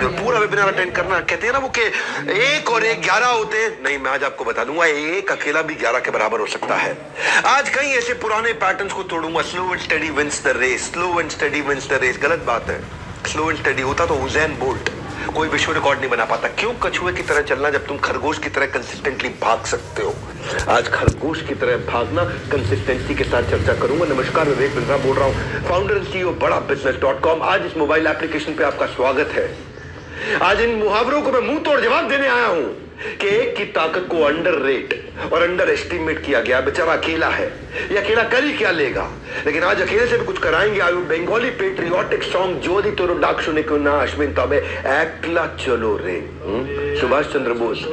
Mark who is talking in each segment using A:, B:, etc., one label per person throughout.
A: और पूरा webinar attend करना। कहते हैं ना वो कि 1 और 1 11 होते हैं, नहीं मैं आज आपको बता दूंगा 1 अकेला भी 11 के बराबर हो सकता है। आज कई ऐसे पुराने पैटर्न्स को तोड़ूंगा। Slow and steady wins the race, slow and steady wins the race. गलत बात है। स्लो एंड स्टडी होता तो उज़ैन बोल्ट कोई विश्व रिकॉर्ड नहीं बना पाता। क्यों कछुए की तरह चलना जब तुम खरगोश की तरह कंसिस्टेंटली भाग सकते हो। आज खरगोश की तरह भागना कंसिस्टेंसी के साथ चर्चा करूंगा। नमस्कार, विवेक बिंद्रा बोल रहा हूं, फाउंडर एंड सीईओ बड़ा बिजनेस.com। आज इस मोबाइल एप्लीकेशन पे आपका स्वागत है। आज इन मुहावरों को मैं मुंह तोड़ जवाब देने आया हूं कि एक की ताकत को अंडर रेट और अंडर एस्टिमेट किया गया। बेचारा अकेला है, ये अकेला कर ही क्या लेगा, लेकिन आज अकेले से भी कुछ कराएंगे। आयु बेंगोली पेट्रियोटिक सॉन्ग जोदी तोरो डाक सुने क्यों ना अश्विन तबे एकला चलो रे। सुभाष चंद्र बोस,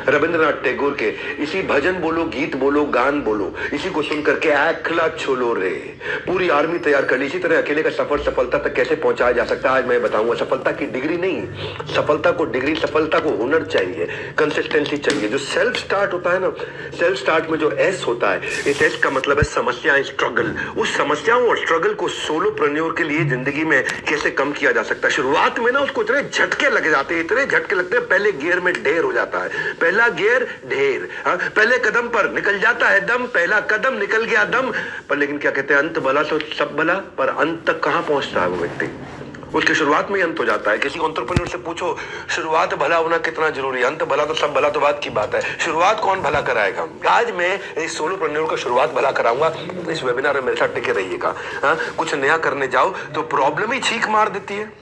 A: रविंद्रनाथ टैगोर के इसी भजन बोलो, गीत बोलो, गान बोलो, इसी को सुनकर के एकला चलो रे। पूरी आर्मी तैयार कर ली। इसी तरह अकेले का सफर सफलता तक कैसे पहुंचाया जा सकता है आज मैं बताऊंगा। सफलता की डिग्री नहीं, सफलता को डिग्री, सफलता को हुनर चाहिए, कंसिस्टेंसी चाहिए। जो सेल्फ स्टार्ट होता है ना, सेल्फ स्टार्ट में जो एस होता है, इस एस का मतलब है समस्याएं, स्ट्रगल। उस समस्याओं और स्ट्रगल को सोलोप्रेन्योर के लिए जिंदगी में कैसे कम किया जा सकता है। शुरुआत में ना उसको इतने झटके लग जाते हैं, इतने झटके लगते हैं, पहले गियर में ढेर हो जाता है। पहला गियर ढेर, पहले कदम पर निकल जाता है दम, पहला कदम निकल गया दम पर। लेकिन क्या कहते हैं, अंत भला तो सब भला, पर अंत तक कहां पहुंचता है वो व्यक्ति। उसकी शुरुआत में ही अंत हो जाता है। किसी एंटरप्रेन्योर से पूछो शुरुआत भला होना कितना जरूरी है, अंत भला तो सब भला तो बात की बात है। शुरुआत कौन भला कराएगा। आज मैं इस सोलोप्रेन्योर का शुरुआत भला कराऊंगा। इस वेबिनार में मेरे साथ टिके रहिएगा। कुछ नया करने जाओ तो प्रॉब्लम ही छींक मार देती है,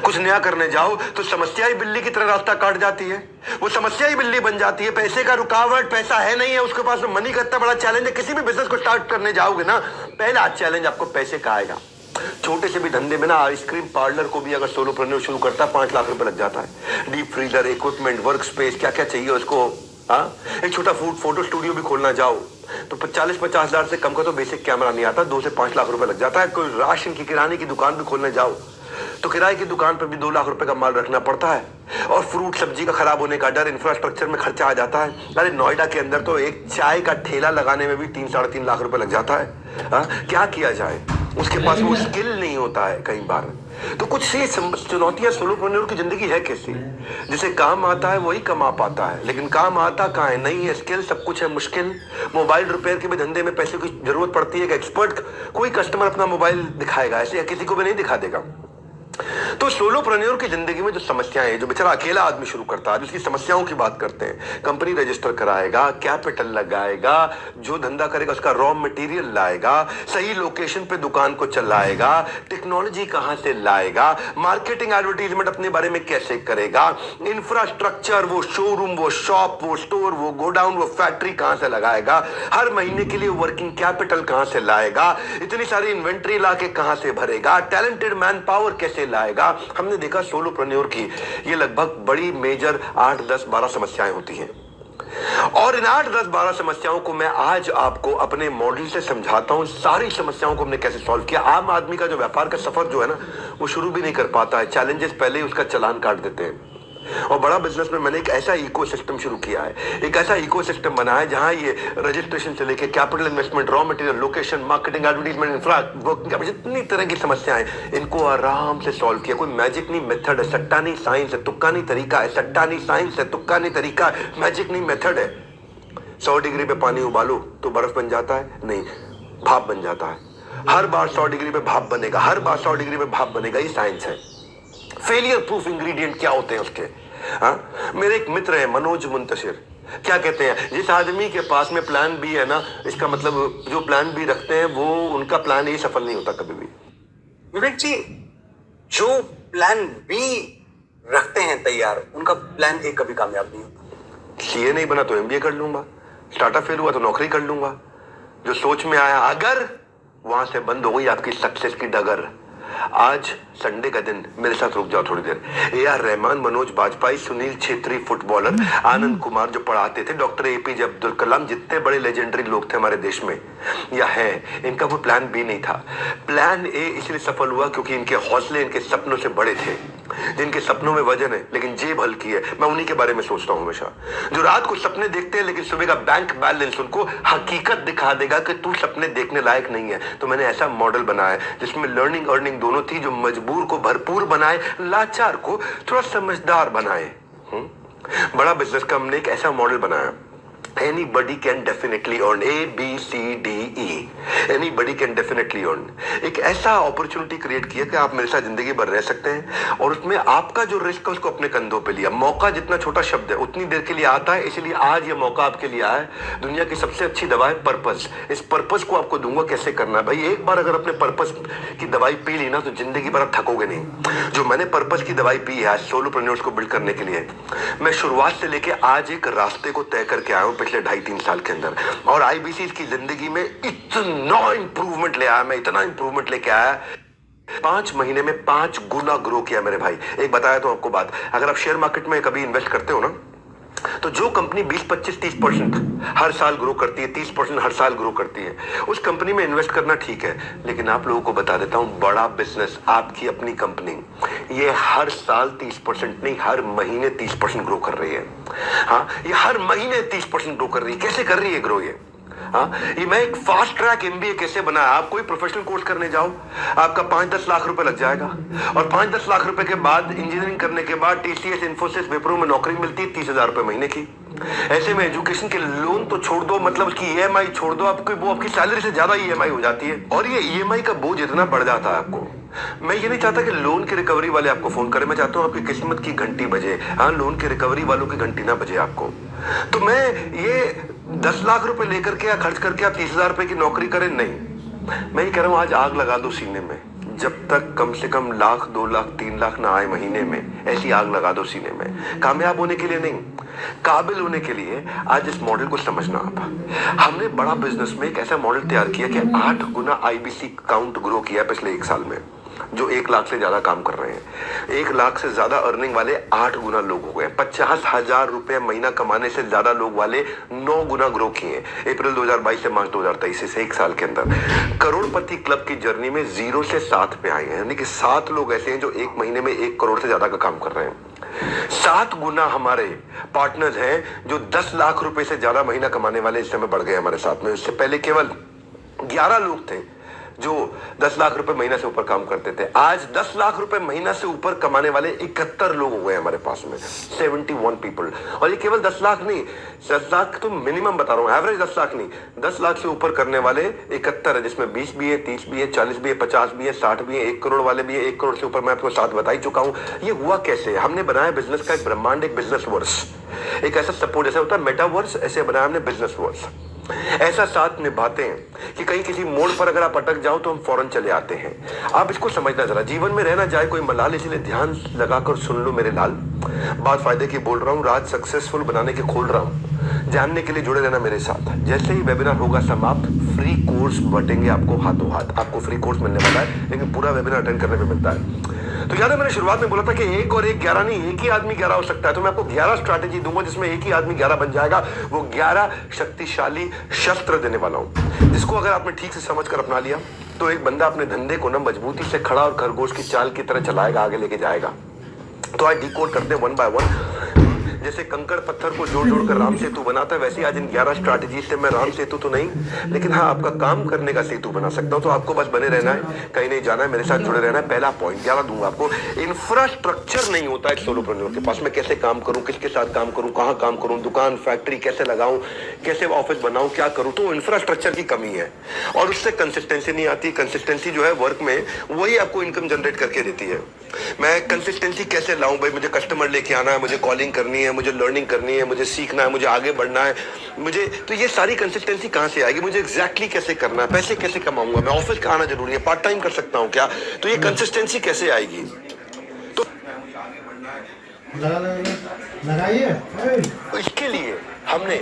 A: कुछ नया करने जाओ तो समस्या ही बिल्ली की तरह रास्ता काट जाती है। वो समस्या ही बिल्ली बन जाती है। पैसे का रुकावट, पैसा है नहीं है उसके पास, मनी का इतना बड़ा चैलेंज है। किसी भी बिजनेस को स्टार्ट करने जाओगे ना, पहला चैलेंज आपको पैसे का आएगा। छोटे से भी धंधे में ना, आइसक्रीम पार्लर को भी अगर सोलोप्रेन्योर शुरू करता है 5 लाख रुपए लग जाता है। Deep freezer, equipment, work space, क्या क्या चाहिए उसको। एक छोटा फोटो स्टूडियो भी खोलना जाओ तो 40-50 हजार से कम का तो बेसिक कैमरा नहीं आता, 2 से 5 लाख रुपए लग जाता है। कोई राशन की, किराने की दुकान भी खोलने जाओ तो किराए की दुकान पर भी 2 लाख रुपए का माल रखना पड़ता है। और फ्रूट सब्जी का खराब होने का डर, इंफ्रास्ट्रक्चर में खर्चा आ जाता है। अरे नोएडा के अंदर तो एक चाय का ठेला लगाने में भी 3-3.5 लाख रुपए लग जाता है। क्या किया जाए, उसके पास वो स्किल नहीं होता है कई बार। तो कुछ सी चुनौतियां सोलोप्रेन्योर की जिंदगी है कैसी, जिसे काम आता है वही कमा पाता है, लेकिन काम आता कहाँ है, नहीं है स्किल, सब कुछ है मुश्किल। मोबाइल रिपेयर के भी धंधे में पैसे की जरूरत पड़ती है। एक्सपर्ट कोई कस्टमर अपना मोबाइल दिखाएगा ऐसे, या किसी को भी नहीं दिखा देगा। तो सोलोप्रेन्योर की जिंदगी में जो समस्याएं हैं, जो बेचारा अकेला आदमी शुरू करता है, जिसकी समस्याओं की बात करते हैं, कंपनी रजिस्टर कराएगा, कैपिटल लगाएगा, जो धंधा करेगा उसका रॉ मटेरियल लाएगा, सही लोकेशन पे दुकान को चलाएगा, टेक्नोलॉजी कहां से लाएगा, मार्केटिंग एडवर्टीजमेंट अपने बारे में कैसे करेगा, इंफ्रास्ट्रक्चर, वो शोरूम, वो शॉप, वो स्टोर, वो गोडाउन, वो फैक्ट्री कहां से लगाएगा, हर महीने के लिए वर्किंग कैपिटल कहां से लाएगा, इतनी सारी इन्वेंट्री लाके कहां से भरेगा, टैलेंटेड मैन पावर कैसे लाएगा। हमने देखा सोलोप्रेन्योर की ये लगभग बड़ी मेजर 8, 10, 12 समस्याएं होती हैं। और इन 8, 10, 12 समस्याओं को मैं आज आपको अपने मॉडल से समझाता हूं। सारी समस्याओं को हमने कैसे सॉल्व किया। आम आदमी का जो व्यापार का सफर जो है ना, वो शुरू भी नहीं कर पाता है। चैलेंजेस पहले ही उसका चालान काट देते हैं। और बड़ा बिजनेस में मैंने एक ऐसा इकोसिस्टम शुरू किया है, एक ऐसा इकोसिस्टम बनाया है जहां ये रजिस्ट्रेशन से लेके capital investment, raw material, location, marketing, advertisement, infra, जितनी तरह की समस्याएं, इनको आराम से सॉल्व किया। कोई मैजिक नहीं मेथड है, सट्टा नहीं साइंस है, तुक्का नहीं तरीका है। सट्टा नहीं साइंस है, तुक्का नहीं तरीका है, मैजिक नहीं मेथड है। 100 डिग्री पे पानी उबालो तो बर्फ बन जाता है, नहीं भाप बन जाता है। हर बार 100 डिग्री पे भाप बनेगा, हर बार 100 डिग्री पे भाप बनेगा, ये साइंस है। फेलियर प्रूफ इंग्रेडिएंट क्या होते हैं उसके। मेरे एक मित्र है मनोज मुंतशिर, क्या कहते हैं, जिस आदमी के पास में प्लान बी है ना, इसका मतलब जो प्लान बी रखते हैं वो उनका प्लान ए सफल नहीं होता कभी भी।
B: विवेक जी, जो प्लान बी रखते हैं तैयार, उनका प्लान ए कभी कामयाब नहीं होता।
A: सीए नहीं बना तो एमबीए कर लूंगा, स्टार्टअप फेल हुआ तो नौकरी कर लूंगा। जो सोच में आया अगर, वहां से बंद हो गई आपकी सक्सेस की डगर। आज संडे का दिन, मेरे साथ रुक जाओ थोड़ी देर। ए.आर. रहमान, मनोज बाजपेयी, सुनील छेत्री फुटबॉलर, आनंद कुमार जो पढ़ाते थे, डॉक्टर एपीजे अब्दुल कलाम, जितने बड़े लेजेंडरी लोग थे हमारे देश में या हैं, इनका कोई प्लान बी नहीं था। प्लान ए इसलिए सफल हुआ क्योंकि इनके हौसले इनके सपनों से बड़े थे। जिनके सपनों में वजन है लेकिन जेब हल्की है, मैं उन्हीं के बारे में सोचता हूं हमेशा। जो रात को सपने देखते हैं लेकिन सुबह का बैंक बैलेंस उनको हकीकत दिखा देगा कि तू सपने देखने लायक नहीं है। तो मैंने ऐसा मॉडल बनाया है जिसमें लर्निंग अर्निंग दोनों दोनों थी, जो मजबूर को भरपूर बनाए, लाचार को थोड़ा समझदार बनाए। बड़ा बिजनेस का हमने एक ऐसा मॉडल बनाया, Anybody can definitely earn, ABCDE, Anybody can definitely earn। एक ऐसा अपॉर्चुनिटी क्रिएट किया कि आप मेरे साथ जिंदगी भर रह सकते हैं, और उसमें आपका जो रिस्क है उसको अपने कंधों पे लिया। मौका जितना छोटा शब्द है उतनी देर के लिए आता है, इसलिए आज ये मौका आपके लिए आया है। दुनिया की सबसे अच्छी दवा है पर्पस। इस पर्पस को आपको दूंगा कैसे करना है। भाई एक बार अगर अपने पर्पस की दवाई पी ली ना तो जिंदगी भर आप थकोगे नहीं। जो मैंने पर्पस की दवाई पी है आज सोलोप्रेन्योर्स को बिल्ड करने के लिए, मैं शुरुआत से लेके आज एक रास्ते को तय करके आया हूं पिछले 2.5-3 साल के अंदर, और आईबीसी की जिंदगी में इतना इंप्रूवमेंट ले आया, मैं इतना इंप्रूवमेंट लेके आया। 5 महीने में 5 गुना ग्रो किया मेरे भाई। एक बताया तो आपको बात, अगर आप शेयर मार्केट में कभी इन्वेस्ट करते हो ना, तो जो कंपनी 20-25-30% हर साल ग्रो करती है, 30% हर साल ग्रो करती है, उस कंपनी में इन्वेस्ट करना ठीक है। लेकिन आप लोगों को बता देता हूं, बड़ा बिजनेस, आपकी अपनी कंपनी, ये हर साल 30% नहीं, हर महीने 30% ग्रो कर रही है। हाँ, ये हर महीने 30% ग्रो कर रही है। कैसे कर रही है ग्रो ये? हाँ, ये मैं एक फास्ट ट्रैक एमबीए कैसे बनाया। आप कोई प्रोफेशनल कोर्स करने जाओ, आपका 5-10 लाख रुपए लग जाएगा, और 5-10 लाख रुपए के बाद इंजीनियरिंग करने के बाद टीसीएस, इन्फोसिस, विप्रो में नौकरी मिलती है 30,000 रुपए महीने की। ऐसे में एजुकेशन के लोन तो छोड़ दो, मतलब उसकी ईएमआई छोड़ दो, आपकी वो आपकी सैलरी से ज्यादा ईएमआई हो जाती है, और ये ईएमआई का बोझ इतना बढ़ जाता है आपको। मैं ये नहीं चाहता कि लोन की रिकवरी वाले आपको फोन करें, मैं चाहता हूं आपकी किस्मत की घंटी बजे। हाँ, लोन की रिकवरी वालों की घंटी ना बजे आपको। तो मैं ये 10 लाख रुपए लेकर के या खर्च करके आप 30,000 रुपए की नौकरी करें, नहीं। मैं ये कह रहा हूं आज आग लगा दो सीने में, जब तक कम से कम 1 लाख, 2 लाख, 3 लाख ना आए महीने में, ऐसी आग लगा दो सीने में। कामयाब होने के लिए नहीं, काबिल होने के लिए आज इस मॉडल को समझना आप। हमने बड़ा बिजनेस में एक ऐसा मॉडल तैयार किया कि 8 गुना आईबीसी काउंट ग्रो किया पिछले 1 साल में। जो 1 लाख से ज्यादा काम कर रहे हैं, 1 लाख से ज्यादा अर्निंग वाले 8 गुना लोग हो गए। 50,000 रुपए महीना कमाने से ज्यादा लोग वाले 9 गुना ग्रो किए अप्रैल 2022 से मार्च 2023 से 1 साल के अंदर। करोड़पति क्लब की जर्नी में 0 से 7 पे आए हैं, यानी कि 7 लोग ऐसे हैं जो 1 महीने में 1 करोड़ से ज्यादा का काम कर रहे हैं। 7 गुना हमारे पार्टनर्स हैं जो 10 लाख रुपए से ज्यादा महीना कमाने वाले इस समय बढ़ गए हमारे साथ में। इससे पहले केवल 11 लोग थे जो 10 लाख रुपए महीना से ऊपर काम करते थे। आज 10 लाख रुपए महीना से ऊपर कमाने वाले 71 लोग हो गए हमारे पास में, 71 पीपल। और ये केवल 10 लाख नहीं, 10 लाख तो मिनिमम बता रहा हूं, एवरेज 10 लाख नहीं, 10 लाख से ऊपर करने वाले 71 है, जिसमें 20 भी है, 30 भी है, 40 भी है, 50 भी है, 60 भी है, 1 करोड़ वाले भी है। 1 करोड़ से ऊपर मैं आपको 7 बता ही चुका हूं। ये हुआ कैसे? हमने बनाया बिजनेस का एक ब्रह्मांड, एक बिजनेस वर्स, एक ऐसा सपोर्ट जैसे होता है मेटावर्स, ऐसे बनाया हमने बिजनेस वर्स। ऐसा साथ निभाते हैं कि कहीं किसी मोड़ पर अगर आप अटक जाओ तो हम फौरन चले आते हैं। आप इसको समझना जरा, जीवन में रहना जाए कोई मलाल, इसलिए ध्यान लगाकर सुन लो मेरे लाल। बात फायदे की बोल रहा हूँ, राज सक्सेसफुल बनाने की खोल रहा हूँ। जानने के लिए जुड़े रहना मेरे साथ। जैसे ही वेबिनार होगा समाप्त, फ्री कोर्स बटेंगे आपको हाथों हाथ। आपको फ्री कोर्स मिलने वाला है, लेकिन पूरा वेबिनार अटेंड करने में मिलता है। तो याद है मैंने शुरुआत में बोला था कि 1 और 1 11 नहीं, एक ही आदमी 11 हो सकता है। तो मैं आपको 11 स्ट्रैटेजी दूंगा जिसमें एक ही आदमी 11 बन जाएगा। वो 11 शक्तिशाली शस्त्र देने वाला हूं, जिसको अगर आपने ठीक से समझ कर अपना लिया तो एक बंदा अपने धंधे को ना मजबूती से खड़ा और खरगोश की चाल की तरह चलाएगा, आगे लेके जाएगा। तो आज डिकोड करते हैं 1 बाय 1। जैसे कंकड़ पत्थर को जोड़ जोड़ कर राम सेतु बनाता है, वैसे ही आज इन 11 स्ट्रैटेजी से मैं राम सेतु तो नहीं, लेकिन हाँ आपका काम करने का सेतु बना सकता हूं। तो आपको बस बने रहना है, कहीं नहीं जाना है, मेरे साथ जुड़े रहना है। पहला पॉइंट 11 दूंगा आपको। इंफ्रास्ट्रक्चर नहीं होता है सोलोप्रेन्योर के पास। मैं कैसे काम करूं, किसके साथ काम करूं, कहां काम करूं, दुकान फैक्ट्री कैसे लगाऊं, कैसे ऑफिस बनाऊं, क्या करूं, तो इंफ्रास्ट्रक्चर की कमी है और उससे कंसिस्टेंसी नहीं आती। कंसिस्टेंसी जो है वर्क में, वही आपको इनकम जनरेट करके देती है। मैं कंसिस्टेंसी कैसे लाऊं भाई? मुझे कस्टमर लेके आना है, मुझे कॉलिंग करनी है, मुझे लर्निंग करनी है, मुझे सीखना है, मुझे आगे बढ़ना है, मुझे तो ये सारी कंसिस्टेंसी कहां से आएगी? मुझे एग्जैक्टली कैसे करना है, पैसे कैसे कमाऊंगा मैं, ऑफिस का आना जरूरी है, पार्ट टाइम कर सकता हूं क्या, तो ये कंसिस्टेंसी कैसे आएगी? तो इसके लिए हमने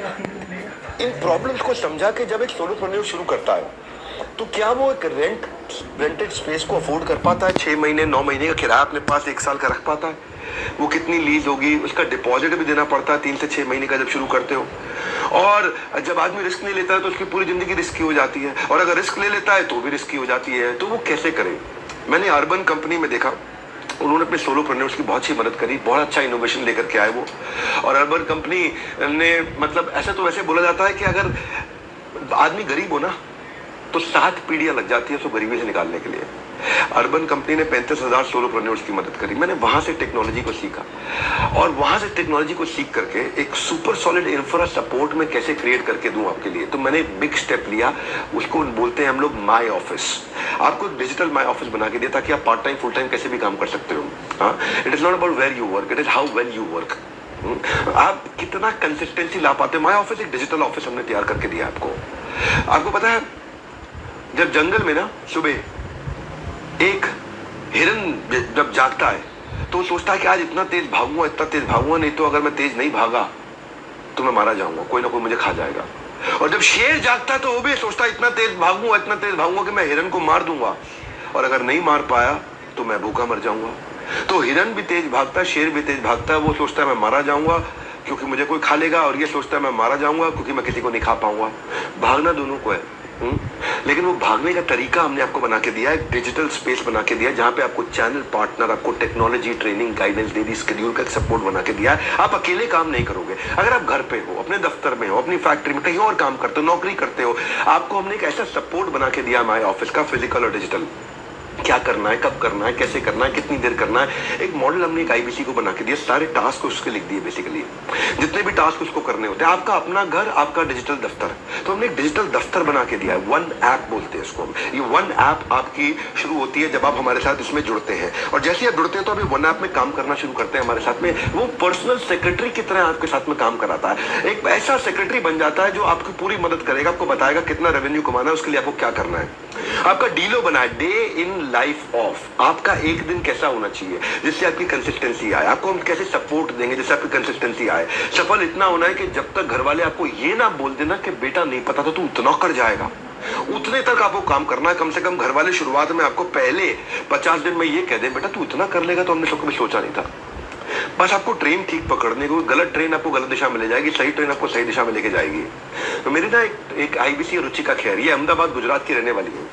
A: इन प्रॉब्लम्स को समझा कि जब एक सोलोप्रेन्योर शुरू करता है तो क्या वो एक रेंटेड स्पेस को अफोर्ड कर पाता है? 6 महीने 9 महीने का किराया अपने पास 1 साल का रख पाता है? वो कितनी लीज होगी, उसका डिपॉजिट भी देना पड़ता है 3 से 6 महीने का जब शुरू करते हो। और जब आदमी रिस्क नहीं लेता है तो उसकी पूरी जिंदगी रिस्की हो जाती है, और अगर रिस्क ले लेता है तो भी रिस्की हो जाती है। तो वो कैसे करे? मैंने अर्बन कंपनी में देखा, उन्होंने अपने सोलोप्रेन्योर्स की बहुत सी मदद करी, बहुत अच्छा इनोवेशन लेकर के आए वो। और अर्बन कंपनी ने, मतलब ऐसा तो वैसे बोला जाता है कि अगर आदमी गरीब हो ना तो 7 पीढ़ियां लग जाती है उसको गरीबी से निकालने के लिए। अर्बन कंपनी ने 35,000 सोलोप्रेन्योर्स की मदद करी। मैंने वहां से टेक्नोलॉजी को सीखा और वहां से टेक्नोलॉजी को सीख करके एक सुपर सॉलिड इंफ्रा सपोर्ट में कैसे क्रिएट करके दूं आपके लिए। तो मैंने एक बिग स्टेप लिया, उसको बोलते हैं हम लोग माई ऑफिस। आपको डिजिटल माई ऑफिस बना के दिया ताकि आप पार्ट टाइम फुल टाइम कैसे भी काम कर सकते हो। हाँ, it is not about where you work, it is how well you work. आप कितना कंसिस्टेंसी ला पाते हो। माई ऑफिस एक डिजिटल ऑफिस हमने तैयार करके दिया आपको। आपको पता है जब जंगल में ना सुबह एक हिरन जब जागता है तो सोचता है कि आज इतना तेज भागूंगा, इतना तेज भागूंगा, नहीं तो अगर मैं तेज नहीं भागा तो मैं मारा जाऊंगा, कोई ना कोई मुझे खा जाएगा। और जब शेर जागता है तो वो भी सोचता है इतना तेज भागूंगा कि मैं हिरन को मार दूंगा, और अगर नहीं मार पाया तो मैं भूखा मर जाऊंगा। तो हिरन भी तेज भागता है, शेर भी तेज भागता है। वो सोचता है मैं मारा जाऊंगा क्योंकि मुझे कोई खा लेगा, और ये सोचता है मैं मारा जाऊंगा क्योंकि मैं किसी को नहीं खा पाऊंगा। भागना दोनों को है। लेकिन वो भागने का तरीका हमने आपको बना के दिया है, डिजिटल स्पेस बना के दिया है, जहां पे आपको चैनल पार्टनर, आपको टेक्नोलॉजी, ट्रेनिंग, गाइडेंस दे दी, शेड्यूल का सपोर्ट बना के दिया है। आप अकेले काम नहीं करोगे। अगर आप घर पे हो, अपने दफ्तर में हो, अपनी फैक्ट्री में, कहीं और काम करते हो, नौकरी करते हो, आपको हमने एक ऐसा सपोर्ट बना के दिया माई ऑफिस का, फिजिकल और डिजिटल। क्या करना है, कब करना है, कैसे करना है, कितनी देर करना है, एक मॉडल हमने एक आईबीसी को बना के दिया। सारे टास्क उसके लिख दिए, बेसिकली जितने भी टास्क उसको करने होते हैं। आपका अपना घर, आपका डिजिटल दफ्तर, तो हमने एक डिजिटल दफ्तर बना के दिया है। वन ऐप बोलते हैं इसको। ये वन ऐप आपकी शुरू होती है जब आप हमारे साथ इसमें जुड़ते हैं, और जैसे आप जुड़ते हैं तो अभी वन ऐप में काम करना शुरू करते हैं हमारे साथ में। वो पर्सनल सेक्रेटरी की तरह आपके साथ में काम कराता है। एक ऐसा सेक्रेटरी बन जाता है जो आपकी पूरी मदद करेगा, आपको बताएगा कितना रेवेन्यू कमाना है, उसके लिए आपको क्या करना है। आपका डीलो बना है, डे इन लाइफ ऑफ, आपका एक दिन कैसा होना चाहिए जिससे आपकी कंसिस्टेंसी आए। आपको हम कैसे सपोर्ट देंगे जिससे आपकी कंसिस्टेंसी आए। सफल इतना होना है कि जब तक घर वाले आपको ये ना बोल देना कि बेटा नहीं पता तो तू इतना कर जाएगा, उतने तक आपको काम करना है। कम से कम घर वाले शुरुआत में आपको पहले 50 दिन में ये कह दे बेटा तू इतना कर लेगा, तो हमने कभी सोचा नहीं था। बस आपको ट्रेन ठीक पकड़ने को, गलत ट्रेन आपको गलत दिशा में ले जाएगी, सही ट्रेन आपको सही दिशा में लेके जाएगी। तो मेरी ना एक आईबीसी रुचिका खैर, ये अहमदाबाद गुजरात की रहने वाली है।